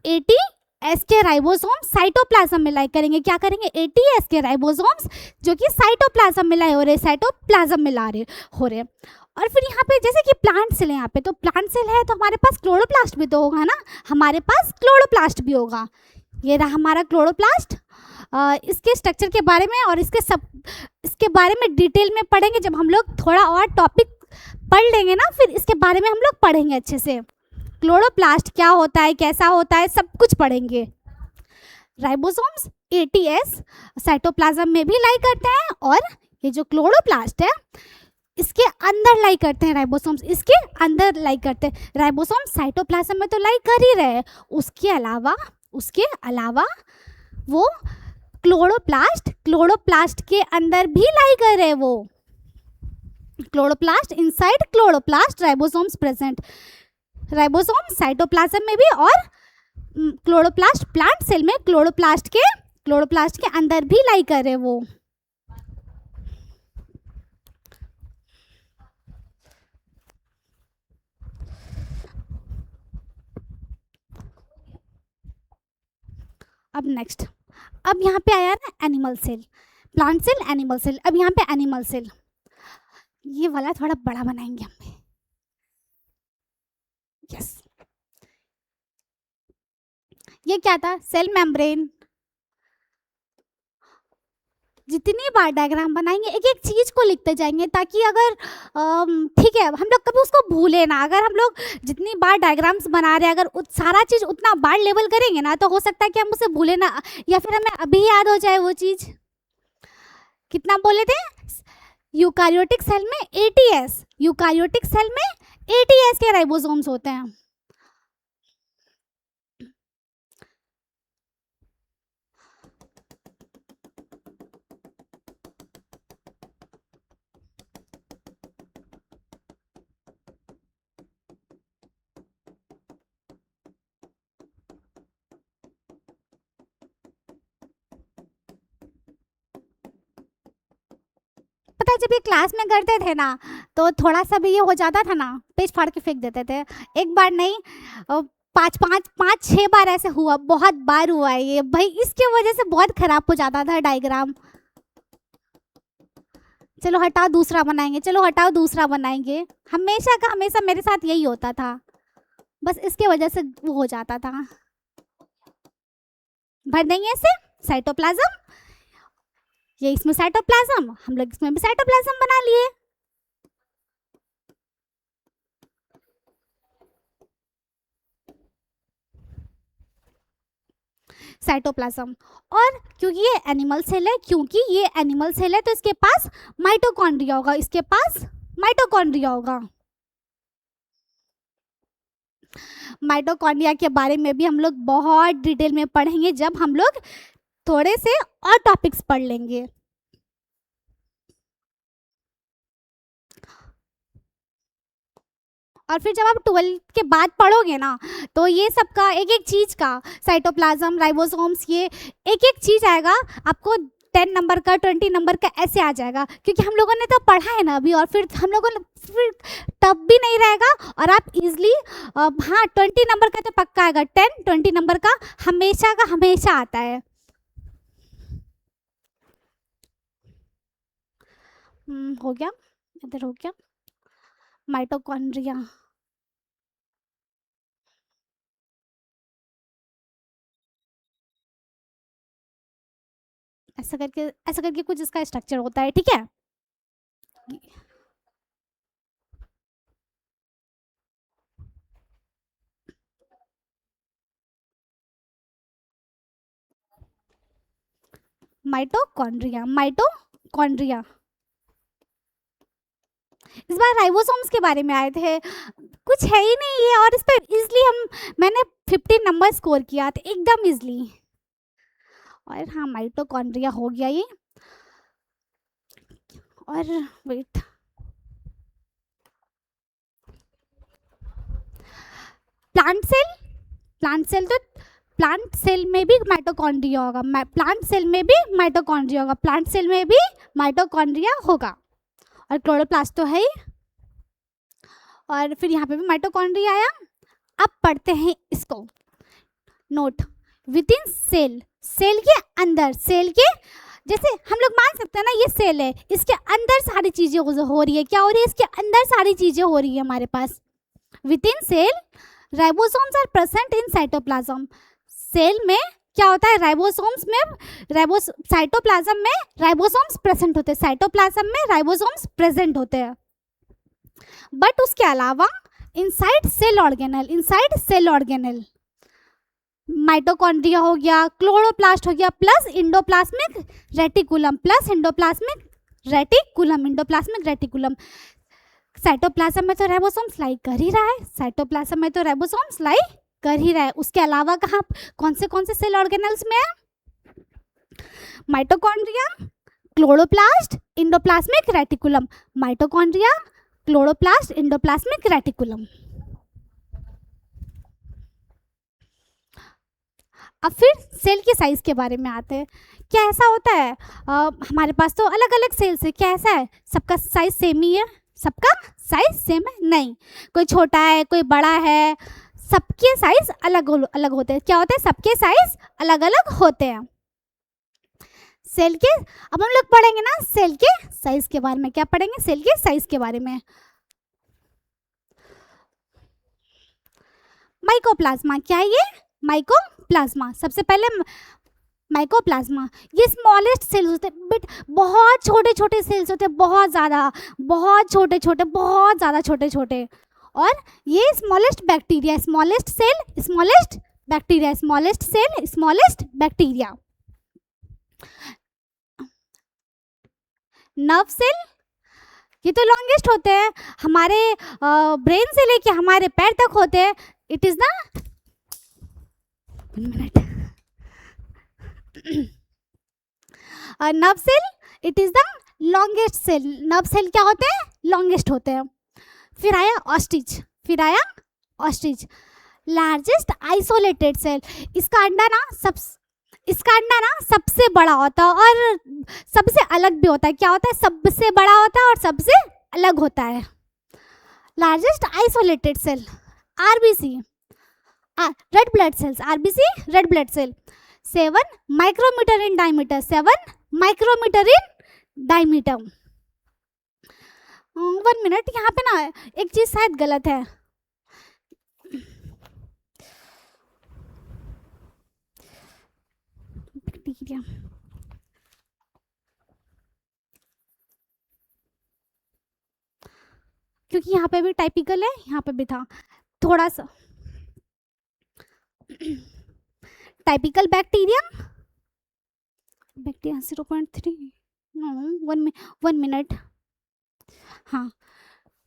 [SPEAKER 1] 80 एस के राइबोसोम साइटोप्लाज्म में लाई करेंगे, क्या करेंगे 80 एस के राइबोसोम्स जो कि साइटोप्लाज्म में लाई हो रहे, साइटोप्लाज्म में ला रहे हो रहे। और फिर यहाँ पे जैसे कि प्लांट सेल है, यहाँ पे तो प्लांट सेल है तो हमारे पास क्लोरोप्लास्ट भी तो होगा ना, हमारे पास क्लोरोप्लास्ट भी होगा। ये रहा हमारा क्लोरोप्लास्ट। इसके स्ट्रक्चर के बारे में और इसके बारे में डिटेल में पढ़ेंगे जब हम लोग थोड़ा और टॉपिक पढ़ लेंगे ना, फिर इसके बारे में हम लोग पढ़ेंगे अच्छे से। क्लोरोप्लास्ट क्या होता है, कैसा होता है, सब कुछ पढ़ेंगे। राइबोसोम्स 80s साइटोप्लाज्म में भी लाई करते हैं और ये जो क्लोरोप्लास्ट है इसके अंदर लाई करते हैं, राइबोसोम्स इसके अंदर लाई करते हैं। राइबोसोम साइटोप्लाज्म में तो लाई कर ही रहे हैं, उसके अलावा वो क्लोरोप्लास्ट के अंदर भी लाई कर रहे हैं। वो chloroplast inside chloroplast ribosomes present, ribosome cytoplasm में भी और क्लोरोप्लास्ट प्लांट सेल में क्लोरोप्लास्ट के अंदर भी लाई कर रहे हैं वो। अब नेक्स्ट, अब यहाँ पे आया ना animal cell, plant cell, animal cell. अब यहाँ पे एनिमल सेल, ये वाला थोड़ा बड़ा बनाएंगे हम। यस, ये क्या था, सेल मेम्ब्रेन। जितनी बार डायग्राम बनाएंगे एक एक चीज को लिखते जाएंगे ताकि अगर ठीक है हम लोग कभी उसको भूले ना। अगर हम लोग जितनी बार डायग्राम्स बना रहे हैं अगर सारा चीज उतना बार लेवल करेंगे ना तो हो सकता है कि हम उसे भूले ना, या फिर हमें अभी याद हो जाए वो चीज। कितना बोले थे, यूकैरियोटिक सेल में 80s, यूकैरियोटिक सेल में 80s के राइबोसोम्स होते हैं। पता है जब ये क्लास में करते थे ना तो थोड़ा सा भी ये हो जाता था ना, पेज फाड़ के फेंक देते थे। एक बार नहीं, पाँच छः बार ऐसे हुआ, बहुत बार हुआ है ये भाई, इसके वजह से बहुत खराब हो जाता था डायग्राम। चलो हटाओ दूसरा बनाएंगे, चलो हटाओ दूसरा बनाएंगे, हमेशा का हमेशा मेरे साथ यही होता था, बस इसके वजह से वो हो जाता था। भर देंगे इसे साइटोप्लाज्म, ये इसमें साइटोप्लाज्म, हम लोग इसमें भी साइटोप्लाज्म बना लिए। साइटोप्लाज्म, और क्योंकि ये एनिमल सेल है, तो इसके पास माइटोकॉन्ड्रिया होगा, इसके पास माइटोकॉन्ड्रिया होगा। माइटोकॉन्ड्रिया के बारे में भी हम लोग बहुत डिटेल में पढ़ेंगे जब हम लोग थोड़े से और टॉपिक्स पढ़ लेंगे। और फिर जब आप 12 के बाद पढ़ोगे ना तो ये सब का एक एक चीज़ का, साइटोप्लाज्म, राइबोसोम्स, ये एक एक चीज़ आएगा आपको 10 नंबर का, 20 नंबर का ऐसे आ जाएगा, क्योंकि हम लोगों ने तो पढ़ा है ना अभी, और फिर हम लोगों ने फिर टफ भी नहीं रहेगा और आप इजली, हाँ 20 नंबर का तो पक्का आएगा, 10-20 नंबर का हमेशा आता है। हो गया, इधर हो गया माइटोकॉन्ड्रिया। ऐसा करके कुछ इसका स्ट्रक्चर होता है, ठीक है। माइटोकॉन्ड्रिया इस बार राइबोसोम्स के बारे में आए थे, कुछ है ही नहीं ये, और इस पर इजली मैंने 15 नंबर स्कोर किया था एकदम इजली। और हाँ माइटोकॉन्ड्रिया हो गया ये। और वेट, प्लांट सेल तो प्लांट सेल में भी माइटोकॉन्ड्रिया होगा, प्लांट सेल में भी माइटोकॉन्ड्रिया होगा, प्लांट सेल में भी माइटोकॉन्ड्रिया होगा। और क्लोरोप्लास्ट तो है ही, और फिर यहाँ पे भी माइटोकॉन्ड्रिया आया। अब पढ़ते हैं इसको, note within cell, cell के अंदर, सेल के जैसे हम लोग मान सकते हैं ना ये सेल है, इसके अंदर सारी चीज़ें हो रही है, क्या हो रही है, इसके अंदर सारी चीज़ें हो रही है हमारे पास। Within cell ribosomes are present in cytoplasm, cell में क्या होता है, राइबोसोम्स में साइटोप्लाज्म में राइबोसोम्स प्रेजेंट होते हैं, साइटोप्लाज्म में राइबोसोम्स प्रेजेंट होते हैं। बट उसके अलावा inside cell organelle, inside cell organelle mitochondria हो गया, क्लोरोप्लास्ट हो गया, plus endoplasmic reticulum, plus endoplasmic reticulum, endoplasmic reticulum. Cytoplasm में तो राइबोसोम्स लाई कर ही रहा है, साइटोप्लाज्म में तो राइबोसोम्स लाई कर ही रहा है। उसके अलावा कहाँ कौन से सेल ऑर्गेनल्स में है, mitochondria, chloroplast, endoplasmic reticulum, mitochondria, chloroplast, endoplasmic reticulum. अब फिर सेल के साइज के बारे में आते हैं। क्या ऐसा होता है हमारे पास तो अलग अलग सेल्स है, क्या ऐसा है सबका साइज सेम ही है, सबका साइज सेम है, नहीं, कोई छोटा है कोई बड़ा है, सबके साइज अलग अलग होते हैं। क्या होता है, सबके साइज अलग अलग होते हैं। सेल के, अब हम लोग पढ़ेंगे ना सेल के साइज के बारे में, क्या पढ़ेंगे, सेल के साइज के बारे में। माइकोप्लाज्मा, क्या है ये, माइकोप्लाज्मा। सबसे पहले माइकोप्लाज्मा, ये स्मॉलेस्ट सेल्स होते हैं, बट बहुत छोटे छोटे सेल्स होते हैं, बहुत ज़्यादा, बहुत छोटे छोटे, बहुत ज़्यादा छोटे छोटे। और ये smallest bacteria, smallest cell, smallest bacteria, smallest cell, smallest bacteria. Nerve cell, ये तो लॉन्गेस्ट होते हैं, हमारे ब्रेन से लेके हमारे पैर तक होते हैं। It is the nerve cell, it is the longest cell. Nerve cell क्या होते हैं, लॉन्गेस्ट होते हैं। फिर आया ऑस्ट्रिच, फिर आया ऑस्ट्रिच, लार्जेस्ट आइसोलेटेड सेल। इसका अंडा ना सबसे बड़ा होता है और सबसे अलग भी होता है। क्या होता है, सबसे बड़ा होता है और सबसे अलग होता है। Largest isolated cell, RBC, red blood cells, RBC red blood cell, 7 micrometre in diameter, 7 micrometre in diameter. 1 minute, यहाँ पे ना एक चीज शायद गलत है। बैक्टीरिया, क्योंकि यहाँ पे भी टाइपिकल है, यहाँ पे भी था थोड़ा सा। टाइपिकल बैक्टीरिया, बैक्टीरिया 0.3, 1 मिनट, हाँ।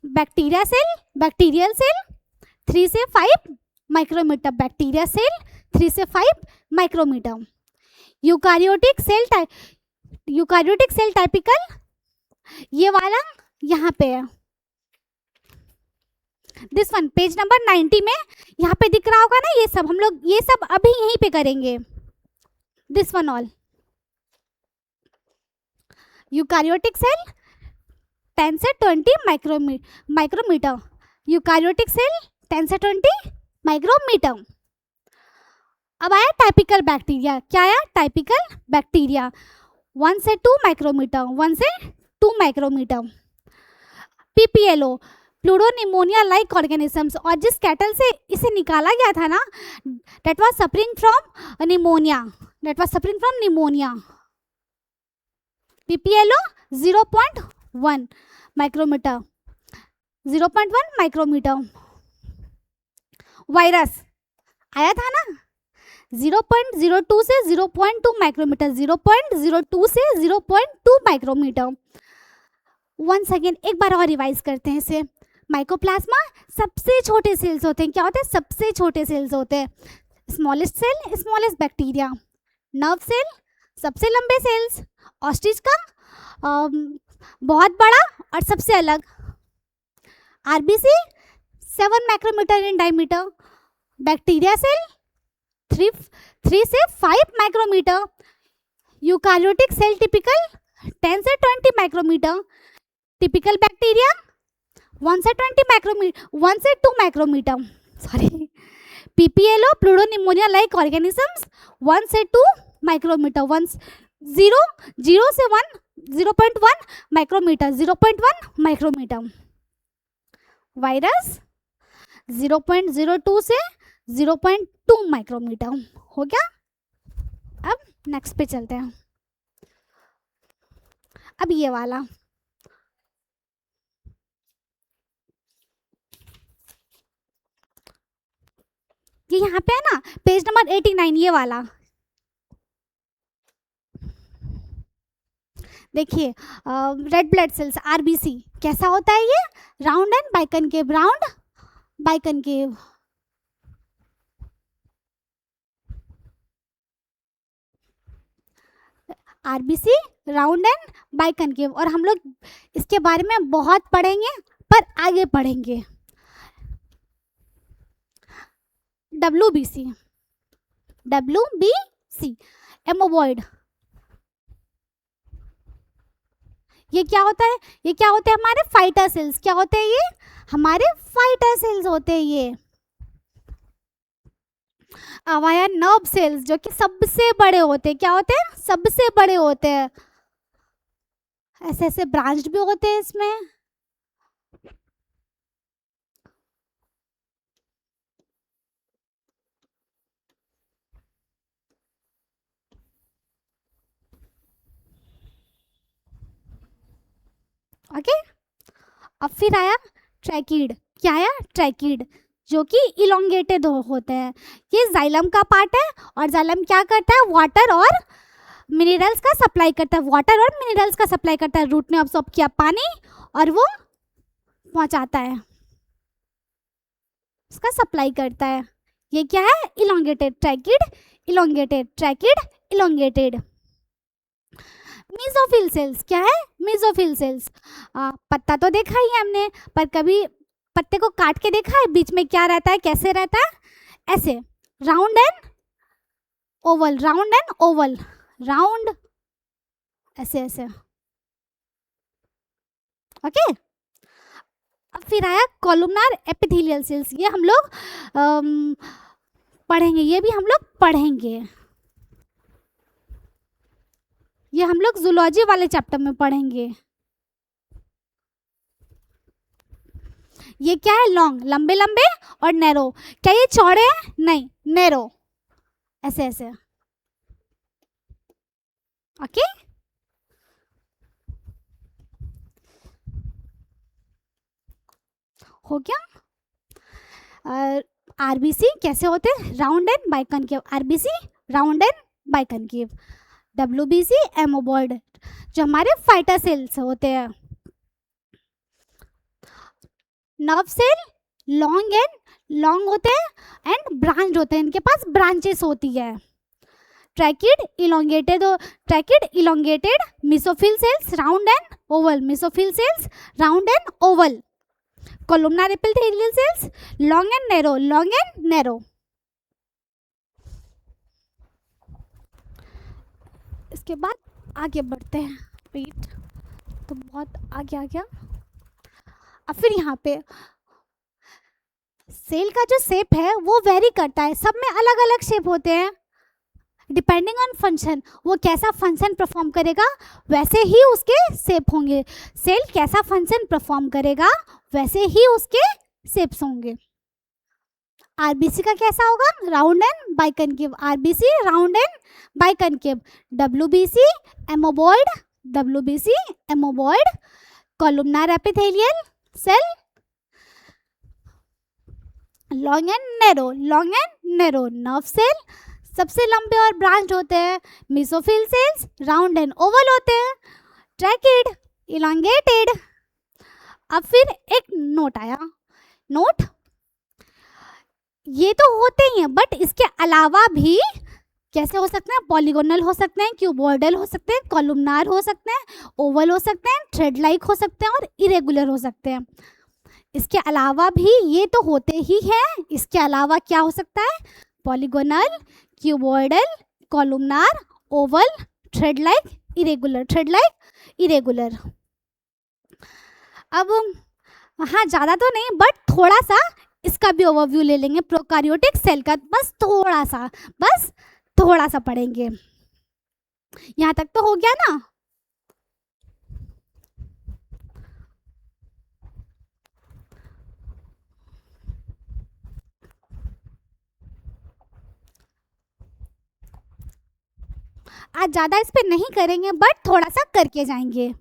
[SPEAKER 1] बैक्टीरिया सेल, बैक्टीरियल सेल 3 से 5 माइक्रोमीटर, बैक्टीरिया सेल 3 से 5 माइक्रोमीटर। यूकारियोटिक सेल टाइपिकल, ये वाला यहाँ पे है, दिस वन पेज नंबर 90 में यहाँ पे दिख रहा होगा ना, ये सब हम लोग ये सब अभी यहीं पे करेंगे। This one all, eukaryotic cell 10 से 20 माइक्रोमीटर, यूकारियोटिक सेल 10 से 20 माइक्रोमीटर। अब आया टाइपिकल बैक्टीरिया, क्या आया, टाइपिकल बैक्टीरिया 1 से 2 माइक्रोमीटर, 1 से 2 micrometre. PPLO, pleuropneumonia like organisms, और जिस कैटल से इसे निकाला गया था ना, that was suffering from pneumonia, PPLO 0.1 micrometre, 0.1 micrometre. Virus आया था ना, 0.02 से 0.2 माइक्रोमीटर, 0.02 से 0.2 माइक्रोमीटर। वंस अगेन एक बार और रिवाइज करते हैं इसे। माइकोप्लाज्मा सबसे छोटे सेल्स होते हैं, क्या होते हैं, सबसे छोटे सेल्स होते हैं। Smallest cell, smallest bacteria. Nerve cell, सबसे लंबे सेल्स, ऑस्ट्रिच का बहुत बड़ा और सबसे अलग। RBC 7 micrometre in diameter, bacteria cell 3 से 5 माइक्रोमीटर, यूकारियोटिक सेल टिपिकल 10 से 20 माइक्रोमीटर, टिपिकल बैक्टीरिया 1 से 2 micrometer, sorry, PPLO pleuropneumonia like organisms 1 से 2 माइक्रोमीटर, 0 से 1 0.1 माइक्रोमीटर, 0.1 माइक्रोमीटर। वायरस 0.02 से 0.2 माइक्रोमीटर। हो गया। अब नेक्स्ट पे चलते हैं। अब ये वाला, ये यहाँ पे है ना, पेज नंबर 89, ये वाला देखिए, रेड ब्लड सेल्स आरबीसी कैसा होता है ये, round and biconcave, round biconcave. RBC round and biconcave, और हम लोग इसके बारे में बहुत पढ़ेंगे पर आगे पढ़ेंगे। WBC एमोबॉइड, ये क्या होता है, ये क्या होते हैं हमारे फाइटर सेल्स, क्या होते हैं ये हमारे फाइटर सेल्स होते हैं। ये अवाया नर्व सेल्स जो कि सबसे बड़े होते हैं, क्या होते हैं सबसे बड़े होते हैं, ऐसे ऐसे ब्रांच भी होते हैं इसमें। ओके, अब फिर आया ट्रैकिड, क्या आया ट्रैकिड, जो कि इलोंगेटेड होते हैं। ये जाइलम का पार्ट है, और जाइलम क्या करता है, वाटर और मिनरल्स का सप्लाई करता है, वाटर और मिनरल्स का सप्लाई करता है। रूट ने अब्सॉर्ब किया पानी और वो पहुंचाता है, उसका सप्लाई करता है। ये क्या है, elongated tracheid, elongated tracheid, elongated. Mesophyll cells क्या है, मीजोफिल सेल्स, पत्ता तो देखा ही है हमने, पर कभी पत्ते को काट के देखा है बीच में क्या रहता है, कैसे रहता है, ऐसे round and Oval, round and Oval, round ऐसे ऐसे। ओके, अब फिर आया कॉलुमनार एपिथेलियल सेल्स, ये हम लोग पढ़ेंगे, ये भी हम लोग पढ़ेंगे, ये हम लोग जूलॉजी वाले चैप्टर में पढ़ेंगे। ये क्या है, लॉन्ग, लंबे लंबे, और नैरो, क्या ये चौड़े हैं, नहीं नैरो, ऐसे ऐसे। ओके, हो गया। आरबीसी कैसे होते हैं, round and biconcave, RBC round and biconcave. WBC amoeboid, जो हमारे फाइटर सेल्स होते हैं। नर्व सेल लॉन्ग होते हैं एंड ब्रांच होते हैं, इनके पास ब्रांचेस होती है। Tracheid elongated, mesophyll cells round and Oval, mesophyll cells round and Oval. Columnar epithelial cells long and narrow, long and narrow. इसके बाद आगे बढ़ते हैं, वेट तो बहुत आगे आ गया। अब फिर यहाँ पे सेल का जो शेप है वो वेरी करता है, सब में अलग अलग शेप होते हैं, डिपेंडिंग ऑन फंक्शन, वो कैसा फंक्शन परफॉर्म करेगा वैसे ही उसके शेप होंगे। सेल कैसा फंक्शन परफॉर्म करेगा वैसे ही उसके शेप्स होंगे। आरबीसी का कैसा होगा, round and biconcave, RBC round and biconcave. WBC amoeboid, columnar epithelial cell long and narrow. Nerve cell सबसे लंबे और ब्रांच होते हैं। Mesophyll cells round and oval होते हैं। Tracheid elongated. अब फिर एक नोट आया, नोट ये तो होते ही हैं बट इसके अलावा भी कैसे हो सकते हैं? पॉलीगोनल हो सकते हैं, क्यूबॉइडल हो सकते हैं, कॉलमनार हो सकते हैं, ओवल हो सकते हैं, थ्रेड लाइक हो सकते हैं और इरेगुलर हो सकते हैं। इसके अलावा भी ये तो होते ही हैं, इसके अलावा क्या हो सकता है? Polygonal, cuboidal, columnar, Oval, thread like, irregular, thread like, irregular. अब हाँ, ज़्यादा तो नहीं बट थोड़ा सा इसका भी ओवरव्यू ले लेंगे प्रोकार्योटिक सेल का, बस थोड़ा सा पढ़ेंगे। यहाँ तक तो हो गया ना? आज ज़्यादा इस पे नहीं करेंगे बट थोड़ा सा करके जाएंगे।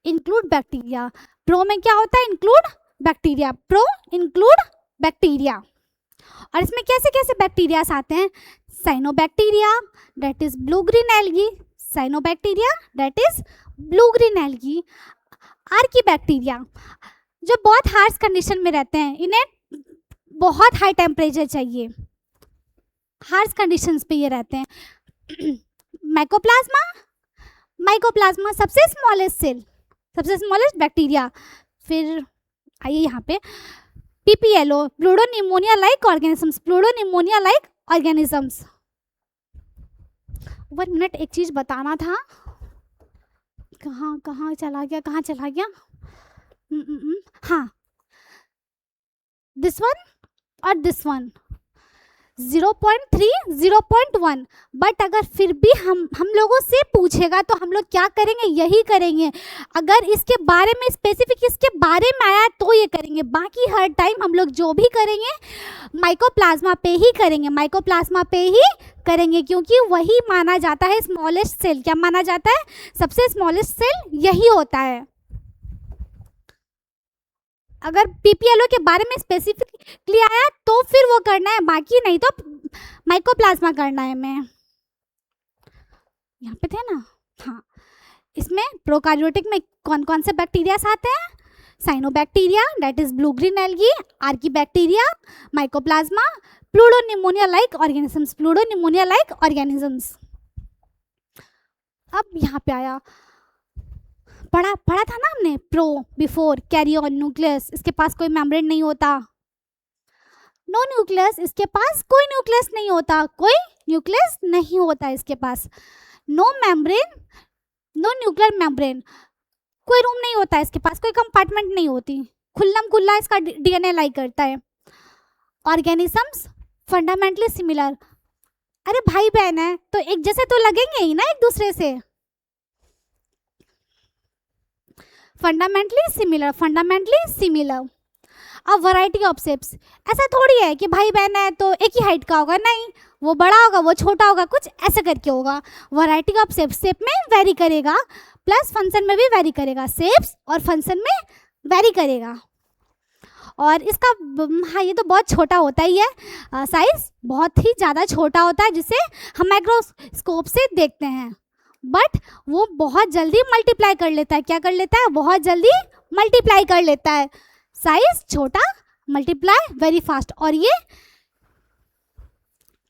[SPEAKER 1] इंक्लूड बैक्टीरिया, प्रो में क्या होता है? Include bacteria, pro include bacteria. और इसमें कैसे कैसे बैक्टीरियास आते हैं? Cyanobacteria that is blue green algae, cyanobacteria that is blue green algae. Archaebacteria जो बहुत हार्श कंडीशन में रहते हैं, इन्हें बहुत हाई टेम्परेचर चाहिए, हार्श कंडीशंस पे ये रहते हैं। माइकोप्लाज्मा, माइकोप्लाज्मा सबसे स्मॉलेस्ट सेल, सबसे स्मॉलेस्ट बैक्टीरिया। फिर आइए यहाँ पे PPLO, pleuropneumonia like organisms, pleuropneumonia like organisms. 1 minute, एक चीज़ बताना था, कहाँ चला गया? हाँ, दिस वन और दिस वन 0.3, 0.1। बट अगर फिर भी हम लोगों से पूछेगा तो हम लोग क्या करेंगे? यही करेंगे। अगर इसके बारे में स्पेसिफिक इसके बारे में आया तो ये करेंगे, बाकी हर टाइम हम लोग जो भी करेंगे माइकोप्लाज्मा पे ही करेंगे, माइकोप्लाज्मा पे ही करेंगे, क्योंकि वही माना जाता है स्मॉलेस्ट सेल। क्या माना जाता है? सबसे स्मॉलेस्ट सेल यही होता है। अगर पीपीएलओ के बारे में स्पेसिफिकली आया तो फिर वो करना है, बाकी नहीं तो माइकोप्लाज्मा करना है। मैं यहाँ पे थे ना? हाँ, इसमें प्रोकार्योटिक में कौन कौन से बैक्टीरियास आते हैं? Cyanobacteria that is blue green algae, archaebacteria, mycoplasma, pleuropneumonia like organisms, pleuropneumonia like organisms. अब यहाँ पे आया, पढ़ा था ना हमने, प्रो बिफोर कैरियन न्यूक्लियस, इसके पास कोई मेम्ब्रेन नहीं होता। नो न्यूक्लियस, इसके पास कोई न्यूक्लियस नहीं होता, कोई न्यूक्लियस नहीं होता इसके पास। No membrane, no nuclear membrane, कोई रूम नहीं होता इसके पास, कोई कंपार्टमेंट नहीं होती, खुल्लम खुल्ला इसका डीएनए लाई करता है। ऑर्गेनिजम्स फंडामेंटली सिमिलर, अरे भाई बहन है तो एक जैसे तो लगेंगे ही ना एक दूसरे से। Fundamentally similar, fundamentally similar. अब वैरायटी ऑफ शेप्स, ऐसा थोड़ी है कि भाई बहन है तो एक ही हाइट का होगा, नहीं, वो बड़ा होगा वो छोटा होगा, कुछ ऐसे करके होगा। वैरायटी ऑफ शेप्स, शेप में वेरी करेगा प्लस फंक्शन में भी वेरी करेगा, शेप्स और फंक्शन में वेरी करेगा। और इसका हाँ ये तो बहुत छोटा होता ही है, साइज बहुत ही ज़्यादा छोटा होता है जिसे हम माइक्रोस्कोप से देखते हैं, बट वो बहुत जल्दी मल्टीप्लाई कर लेता है। क्या कर लेता है? बहुत जल्दी मल्टीप्लाई कर लेता है। साइज छोटा, मल्टीप्लाई वेरी फास्ट। और ये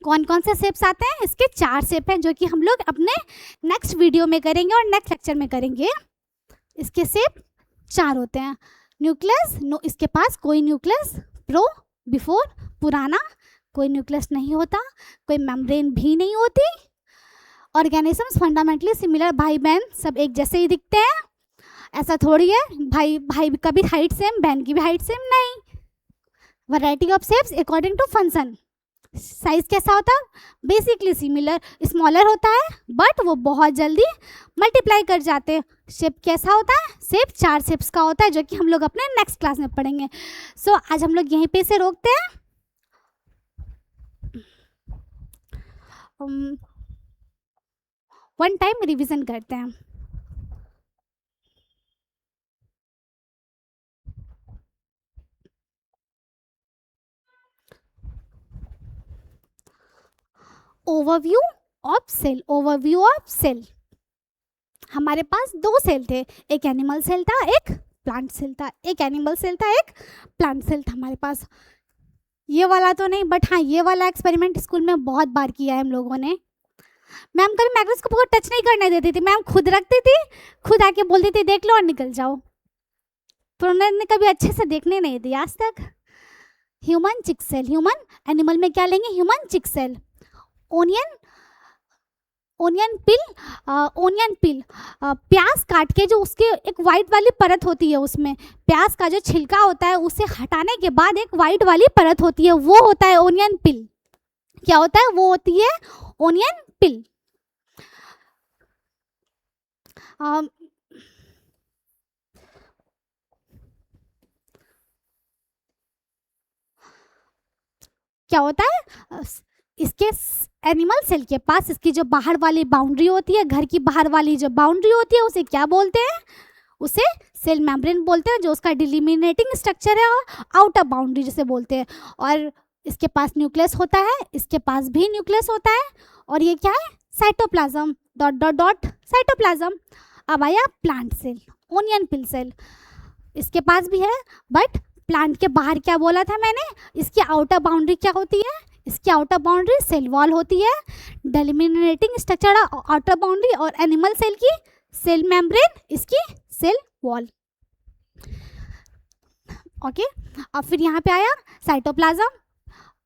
[SPEAKER 1] कौन कौन से शेप्स आते हैं? इसके 4 शेप हैं जो कि हम लोग अपने नेक्स्ट वीडियो में करेंगे और नेक्स्ट लेक्चर में करेंगे। इसके शेप 4 होते हैं। न्यूक्लियस, नो इसके पास कोई न्यूक्लियस, प्रो बिफोर पुराना, कोई न्यूक्लियस नहीं होता, कोई मेम्ब्रेन भी नहीं होती। ऑर्गेनिजम्स फंडामेंटली सिमिलर, भाई बहन सब एक जैसे ही दिखते हैं, ऐसा थोड़ी है भाई का भी हाइट सेम, बहन की भी हाइट सेम, नहीं। Variety of shapes according to function. Size कैसा होता है? बेसिकली सिमिलर, स्मॉलर होता है बट वो बहुत जल्दी मल्टीप्लाई कर जाते हैं। शेप कैसा होता है? शेप 4 शेप्स का होता है जो कि हम लोग अपने नेक्स्ट क्लास में पढ़ेंगे। सो आज हम लोग यहीं पे से रोकते हैं। वन टाइम रिवीजन करते हैं। Overview of cell, overview of cell. हमारे पास 2 सेल थे, एक एनिमल सेल था, एक प्लांट सेल था, एक एनिमल सेल था, एक प्लांट सेल था हमारे पास। ये वाला तो नहीं बट हाँ ये वाला एक्सपेरिमेंट स्कूल में बहुत बार किया है हम लोगों ने। मैम कभी माइक्रोस्कोप को टच नहीं करने देती थी, मैम खुद रखती थी, खुद आके बोलती थी देख लो और निकल जाओ, पर उन्होंने कभी अच्छे से देखने नहीं दिया आज तक। ह्यूमन चिक सेल, ह्यूमन एनिमल में क्या लेंगे, ह्यूमन चिक सेल। ओनियन, ओनियन पिल, प्याज काट के जो उसके एक वाइट वाली परत होती है, उसमें प्याज का जो छिलका होता है उसे हटाने के बाद एक वाइट वाली परत होती है, वो होता है ओनियन पिल। क्या होता है, वो होती है ओनियन पिल। क्या होता है, इसके एनिमल सेल के पास इसकी जो बाहर वाली बाउंड्री होती है, घर की बाहर वाली जो बाउंड्री होती है उसे क्या बोलते हैं, उसे सेल मेम्ब्रेन बोलते हैं, जो उसका डिलिमिनेटिंग स्ट्रक्चर है, और आउटर बाउंड्री जिसे बोलते हैं। और इसके पास न्यूक्लियस होता है, इसके पास भी न्यूक्लियस होता है, और ये क्या है, cytoplasm, dot dot dot cytoplasm. अब आया plant cell, onion peel cell, इसके पास भी है, बट प्लांट के बाहर क्या बोला था मैंने, इसकी आउटर बाउंड्री क्या होती है, इसकी आउटर बाउंड्री सेल वॉल होती है, डेलिमिनेटिंग स्ट्रक्चर आउटर बाउंड्री, और एनिमल सेल की सेल मेम्ब्रेन, इसकी सेल वॉल। ओके, अब फिर यहाँ पे आया साइटोप्लाज्म,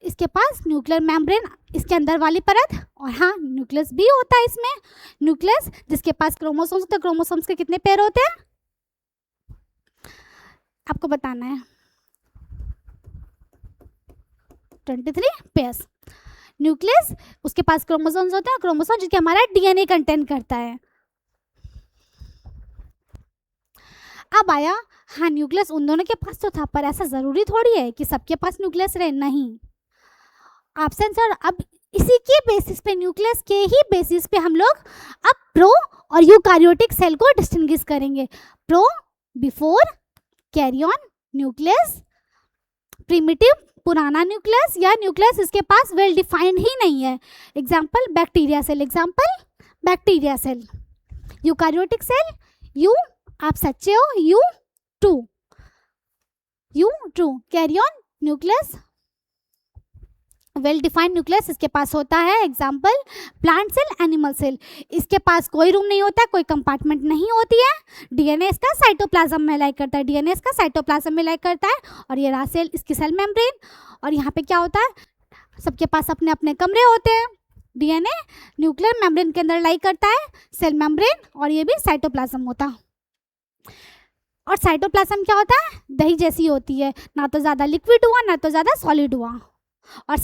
[SPEAKER 1] इसके पास न्यूक्लियर मेम्ब्रेन, इसके अंदर वाली परत, और हाँ न्यूक्लियस भी होता है इसमें, न्यूक्लियस जिसके पास क्रोमोसोम्स होते हैं, क्रोमोसोम्स के कितने पेयर होते हैं, आपको बताना है, 23 पेयर्स। न्यूक्लियस, उसके पास क्रोमोसोम्स होते हैं, क्रोमोसोम जिसके हमारा डीएनए कंटेंट करता है। अब आया, हाँ न्यूक्लियस उन दोनों के पास तो था, पर ऐसा जरूरी थोड़ी है कि सबके पास न्यूक्लियस रहे, नहीं। ऑप्शन सर, अब इसी के बेसिस पे, न्यूक्लियस के ही बेसिस पे हम लोग अब प्रो और यूकारियोटिक सेल को डिस्टिंग्विश करेंगे। Pro, before, karyon, nucleus, primitive, पुराना न्यूक्लियस, या न्यूक्लियस इसके पास वेल डिफाइंड ही नहीं है। Example bacteria cell, example bacteria cell. Eukaryotic cell, eu, आप सच्चे हो, eu true. Karyon, nucleus, well defined nucleus इसके पास होता है। Example plant cell, animal cell, इसके पास कोई रूम नहीं होता, कोई कंपार्टमेंट नहीं होती है, डीएनए इसका साइटोप्लाज्म में लाई करता है, डीएनए इसका साइटोप्लाज्म में लाई करता है, और ये रहा सेल, इसकी सेल मेम्ब्रेन। और यहाँ पे क्या होता है, सबके पास अपने अपने कमरे होते हैं, डीएनए न्यूक्लियर मेम्ब्रेन के अंदर लाई करता है, सेल मेम्ब्रेन, और ये भी साइटोप्लाज्म होता है। और साइटोप्लाज्म क्या होता है, दही जैसी होती है, ना तो ज़्यादा लिक्विड हुआ ना तो ज़्यादा सॉलिड हुआ। और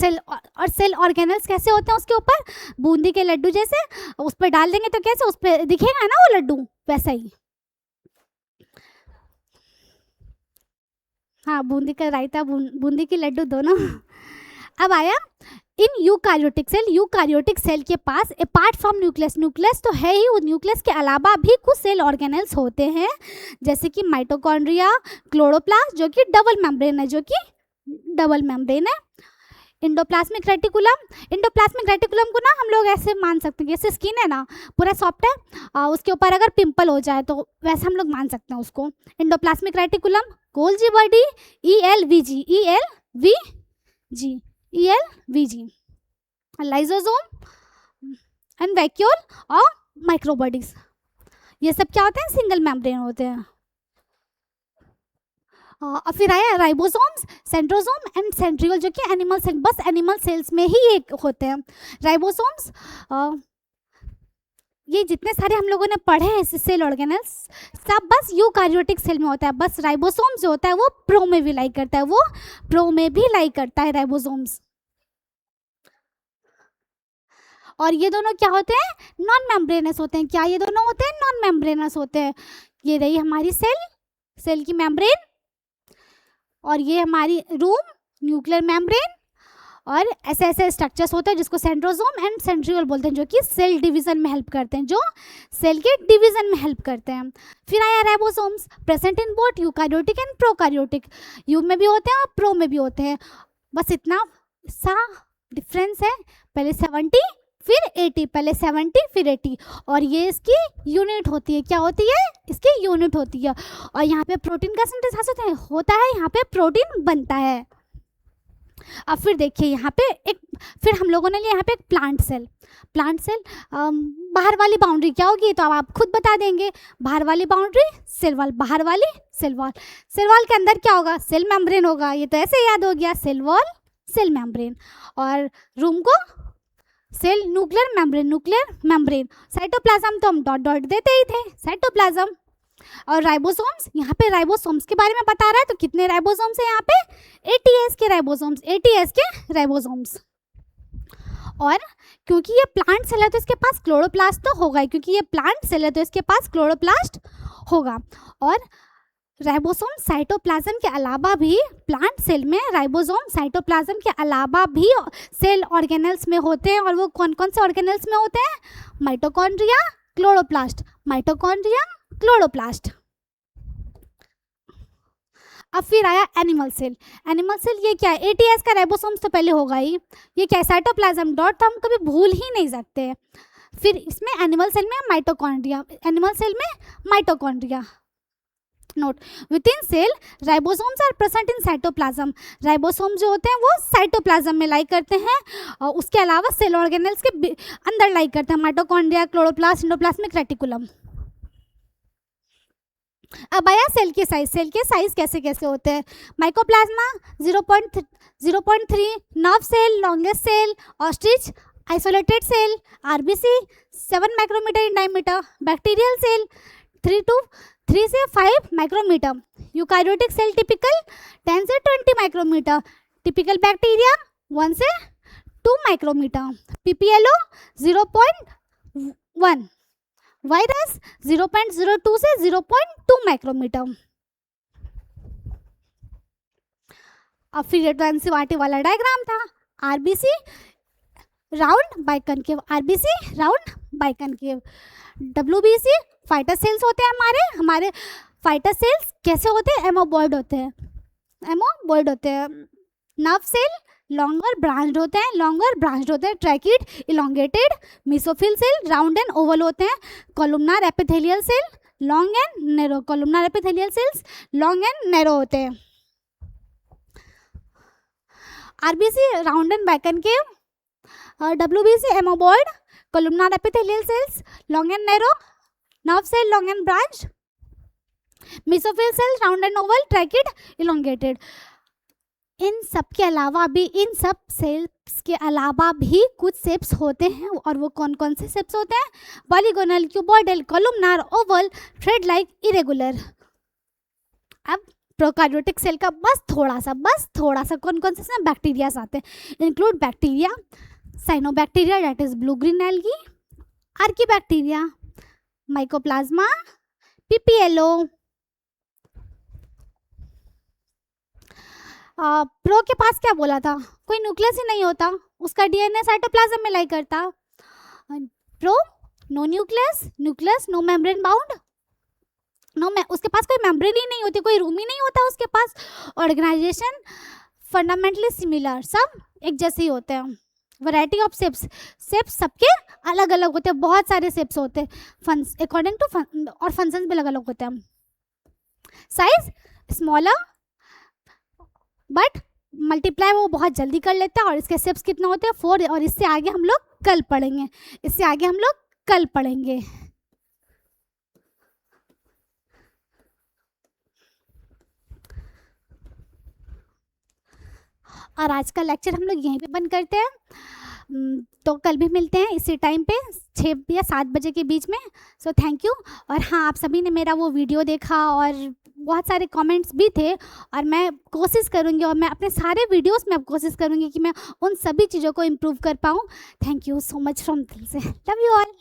[SPEAKER 1] सेल ऑर्गेनल्स कैसे होते हैं उसके ऊपर, बूंदी के लड्डू जैसे, उस पर डाल देंगे तो कैसे उस पर दिखेगा ना वो लड्डू, वैसा ही। हाँ, बूंदी का रायता, बूंदी के लड्डू दोनों। अब आया इन यूकारियोटिक सेल के पास अपार्ट फ्रॉम न्यूक्लियस तो है ही, न्यूक्लियस के अलावा भी कुछ सेल ऑर्गेनल्स होते हैं, जैसे कि माइटोकॉन्ड्रिया, क्लोरोप्लास्ट जो कि डबल मेम्ब्रेन है, इंडोप्लाज्मिक रेटिकुलम को ना हम लोग ऐसे मान सकते हैं, जैसे स्किन है ना पूरा सॉफ्ट है, उसके ऊपर अगर पिंपल हो जाए तो वैसे हम लोग मान सकते हैं उसको। Endoplasmic reticulum, golgi body, ELVG, lysosome and vacuole और माइक्रोबॉडीज, ये सब क्या होते हैं, सिंगल मेम्ब्रेन होते हैं। और फिर आया राइबोसोम्स, सेंट्रोसोम एंड सेंट्रियोल जो कि एनिमल सेल, बस एनिमल सेल्स में ही एक होते हैं राइबोसोम्स। ये जितने सारे हम लोगों ने पढ़े हैं सेल ऑर्गेनल्स सब बस यूकारियोटिक सेल में होता है, बस राइबोसोम्स जो होता है वो प्रो में भी लाई करता है, राइबोसोम्स। और ये दोनों क्या होते हैं, नॉन मेम्ब्रेनस होते हैं। क्या ये दोनों होते हैं, नॉन मेम्ब्रेनस होते हैं। ये रही हमारी सेल की मेम्ब्रेन, और ये हमारी रूम, न्यूक्लियर मेम्ब्रेन, और ऐसे ऐसे स्ट्रक्चर्स होते हैं जिसको सेंट्रोसोम एंड सेंट्रियोल बोलते हैं, जो कि सेल डिवीजन में हेल्प करते हैं, जो सेल के डिवीजन में हेल्प करते हैं। फिर आया ribosomes, present in both eukaryotic and prokaryotic, eu में भी होते हैं और प्रो में भी होते हैं, बस इतना सा डिफरेंस है, पहले 70 फिर 80, पहले 70 फिर 80, और ये इसकी यूनिट होती है। क्या होती है, इसकी यूनिट होती है। और यहाँ पे प्रोटीन का सिंथेसिस होता है, यहाँ पे प्रोटीन बनता है। अब फिर देखिए यहाँ पे एक, फिर हम लोगों ने लिया यहाँ पे एक प्लांट सेल। प्लांट सेल बाहर वाली बाउंड्री क्या होगी, तो अब आप खुद बता देंगे। बाहर वाली बाउंड्री सेल वॉल, बाहर वाली सेल वॉल। सेल वॉल के अंदर क्या होगा, सेल मेम्ब्रेन होगा, ये तो ऐसे याद हो गया, सेल वॉल सेल मेम्ब्रेन। और रूम को cell nuclear membrane, nuclear membrane. Cytoplasm तो हम डॉट डॉट देते ही थे, साइटोप्लाज्म। और राइबोसोम्स, यहाँ पे राइबोसोम्स के बारे में बता रहा है, तो कितने राइबोसोम्स हैं यहाँ पे, 80S के राइबोसोम्स, 80S के राइबोसोम्स। और क्योंकि ये प्लांट सेल है तो इसके पास क्लोरोप्लास्ट तो होगा ही, क्योंकि ये प्लांट सेल है तो इसके पास क्लोरोप्लास्ट होगा। और राइबोसोम साइटोप्लाज्म के अलावा भी प्लांट सेल में राइबोसोम साइटोप्लाज्म के अलावा भी सेल ऑर्गेनेल्स में होते हैं। और वो कौन कौन से ऑर्गेनेल्स में होते हैं, माइटोकॉन्ड्रिया, क्लोरोप्लास्ट, माइटोकॉन्ड्रिया, क्लोरोप्लास्ट। अब फिर आया एनिमल सेल। एनिमल सेल ये क्या है, 80S का राइबोसोम्स तो पहले होगा ही, ये क्या है, साइटोप्लाज्म डॉट तो हम कभी भूल ही नहीं सकते हैं। फिर इसमें एनिमल सेल में माइटोकॉन्ड्रिया, एनिमल सेल में mitochondria. Note, within cell ribosomes are present in cytoplasm. Ribosome जो होते हैं वो साइटोप्लाज्म में लाई करते हैं, और उसके अलावा सेल ऑर्गेनेल्स के अंदर लाई करते हैं, माइटोकॉन्ड्रिया, क्लोरोप्लास्ट, एंडोप्लाज्मिक रेटिकुलम। अब आया सेल के साइज। सेल के साइज कैसे कैसे होते हैं, mycoplasma 0.3, nerve cell, longest cell, ostrich, isolated cell, RBC 7 micrometre in diameter, bacterial cell 3 से 5 माइक्रोमीटर, यूकारियोटिक सेल टिपिकल 10 से 20 माइक्रोमीटर, टिपिकल बैक्टीरिया 1 से 2 माइक्रोमीटर, पीपीएलओ 0.1, वायरस 0.02 से 0.2 माइक्रोमीटर। अब फिर ये तो एनसीईआरटी वाला डायग्राम था, RBC round biconcave, RBC round biconcave. WBC fighter cells होते हैं हमारे फाइटर सेल्स कैसे होते हैं, एमोबॉइड होते हैं, एमोबॉइड होते हैं। नर्व सेल लॉन्गर ब्रांच्ड होते हैं, लॉन्गर ब्रांच्ड होते हैं, tracheid elongated, mesophyll cell round and oval होते हैं, columnar epithelial cell long and narrow, columnar epithelial cells long and narrow होते हैं। RBC round and biconcave, WBC amoeboid, columnar epithelial cells long and narrow, nerve cell long and branch, mesophyll cell round and oval, tracheid elongated. इन सब के अलावा भी, इन सब sales के अलावा भी कुछ शेप्स होते हैं, और वो कौन कौन से शेप्स होते हैं, polygonal, cuboidal, columnar, Oval, thread like, irregular. अब प्रोकार्योटिक सेल का बस थोड़ा सा कौन कौन से बैक्टीरिया आते हैं, include bacteria, cyanobacteria that is blue green algae, archaebacteria, mycoplasma, PPLO. Pro के पास क्या बोला था, कोई न्यूक्लियस ही नहीं होता, उसका डीएनए साइटोप्लाज्म में लाई करता। Pro no nucleus, nucleus no membrane bound, no उसके पास कोई मेम्ब्रेन ही नहीं होती, कोई रूम ही नहीं होता उसके पास। ऑर्गेनाइजेशन फंडामेंटली सिमिलर, सब एक जैसे ही होते हैं। वैरायटी ऑफ शेप्स, शेप्स सबके अलग अलग होते हैं, बहुत सारे शेप्स होते हैं, फंस अकॉर्डिंग टू फन, और फंक्शंस भी अलग अलग होते हैं। साइज स्मॉलर बट मल्टीप्लाई वो बहुत जल्दी कर लेता है। और इसके शेप्स कितने होते हैं, 4, और इससे आगे हम लोग कल पढ़ेंगे, इससे आगे हम लोग कल पढ़ेंगे। और आज का लेक्चर हम लोग यहीं पे बंद करते हैं, तो कल भी मिलते हैं इसी टाइम पे 6 या 7 बजे के बीच में। So thank you. और हाँ, आप सभी ने मेरा वो वीडियो देखा और बहुत सारे कमेंट्स भी थे, और मैं कोशिश करूँगी, और मैं अपने सारे वीडियोस में अब कोशिश करूँगी कि मैं उन सभी चीज़ों को इम्प्रूव कर पाऊँ। Thank you so much from दिल से, लव यू ऑल।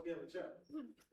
[SPEAKER 2] गया बच्चा।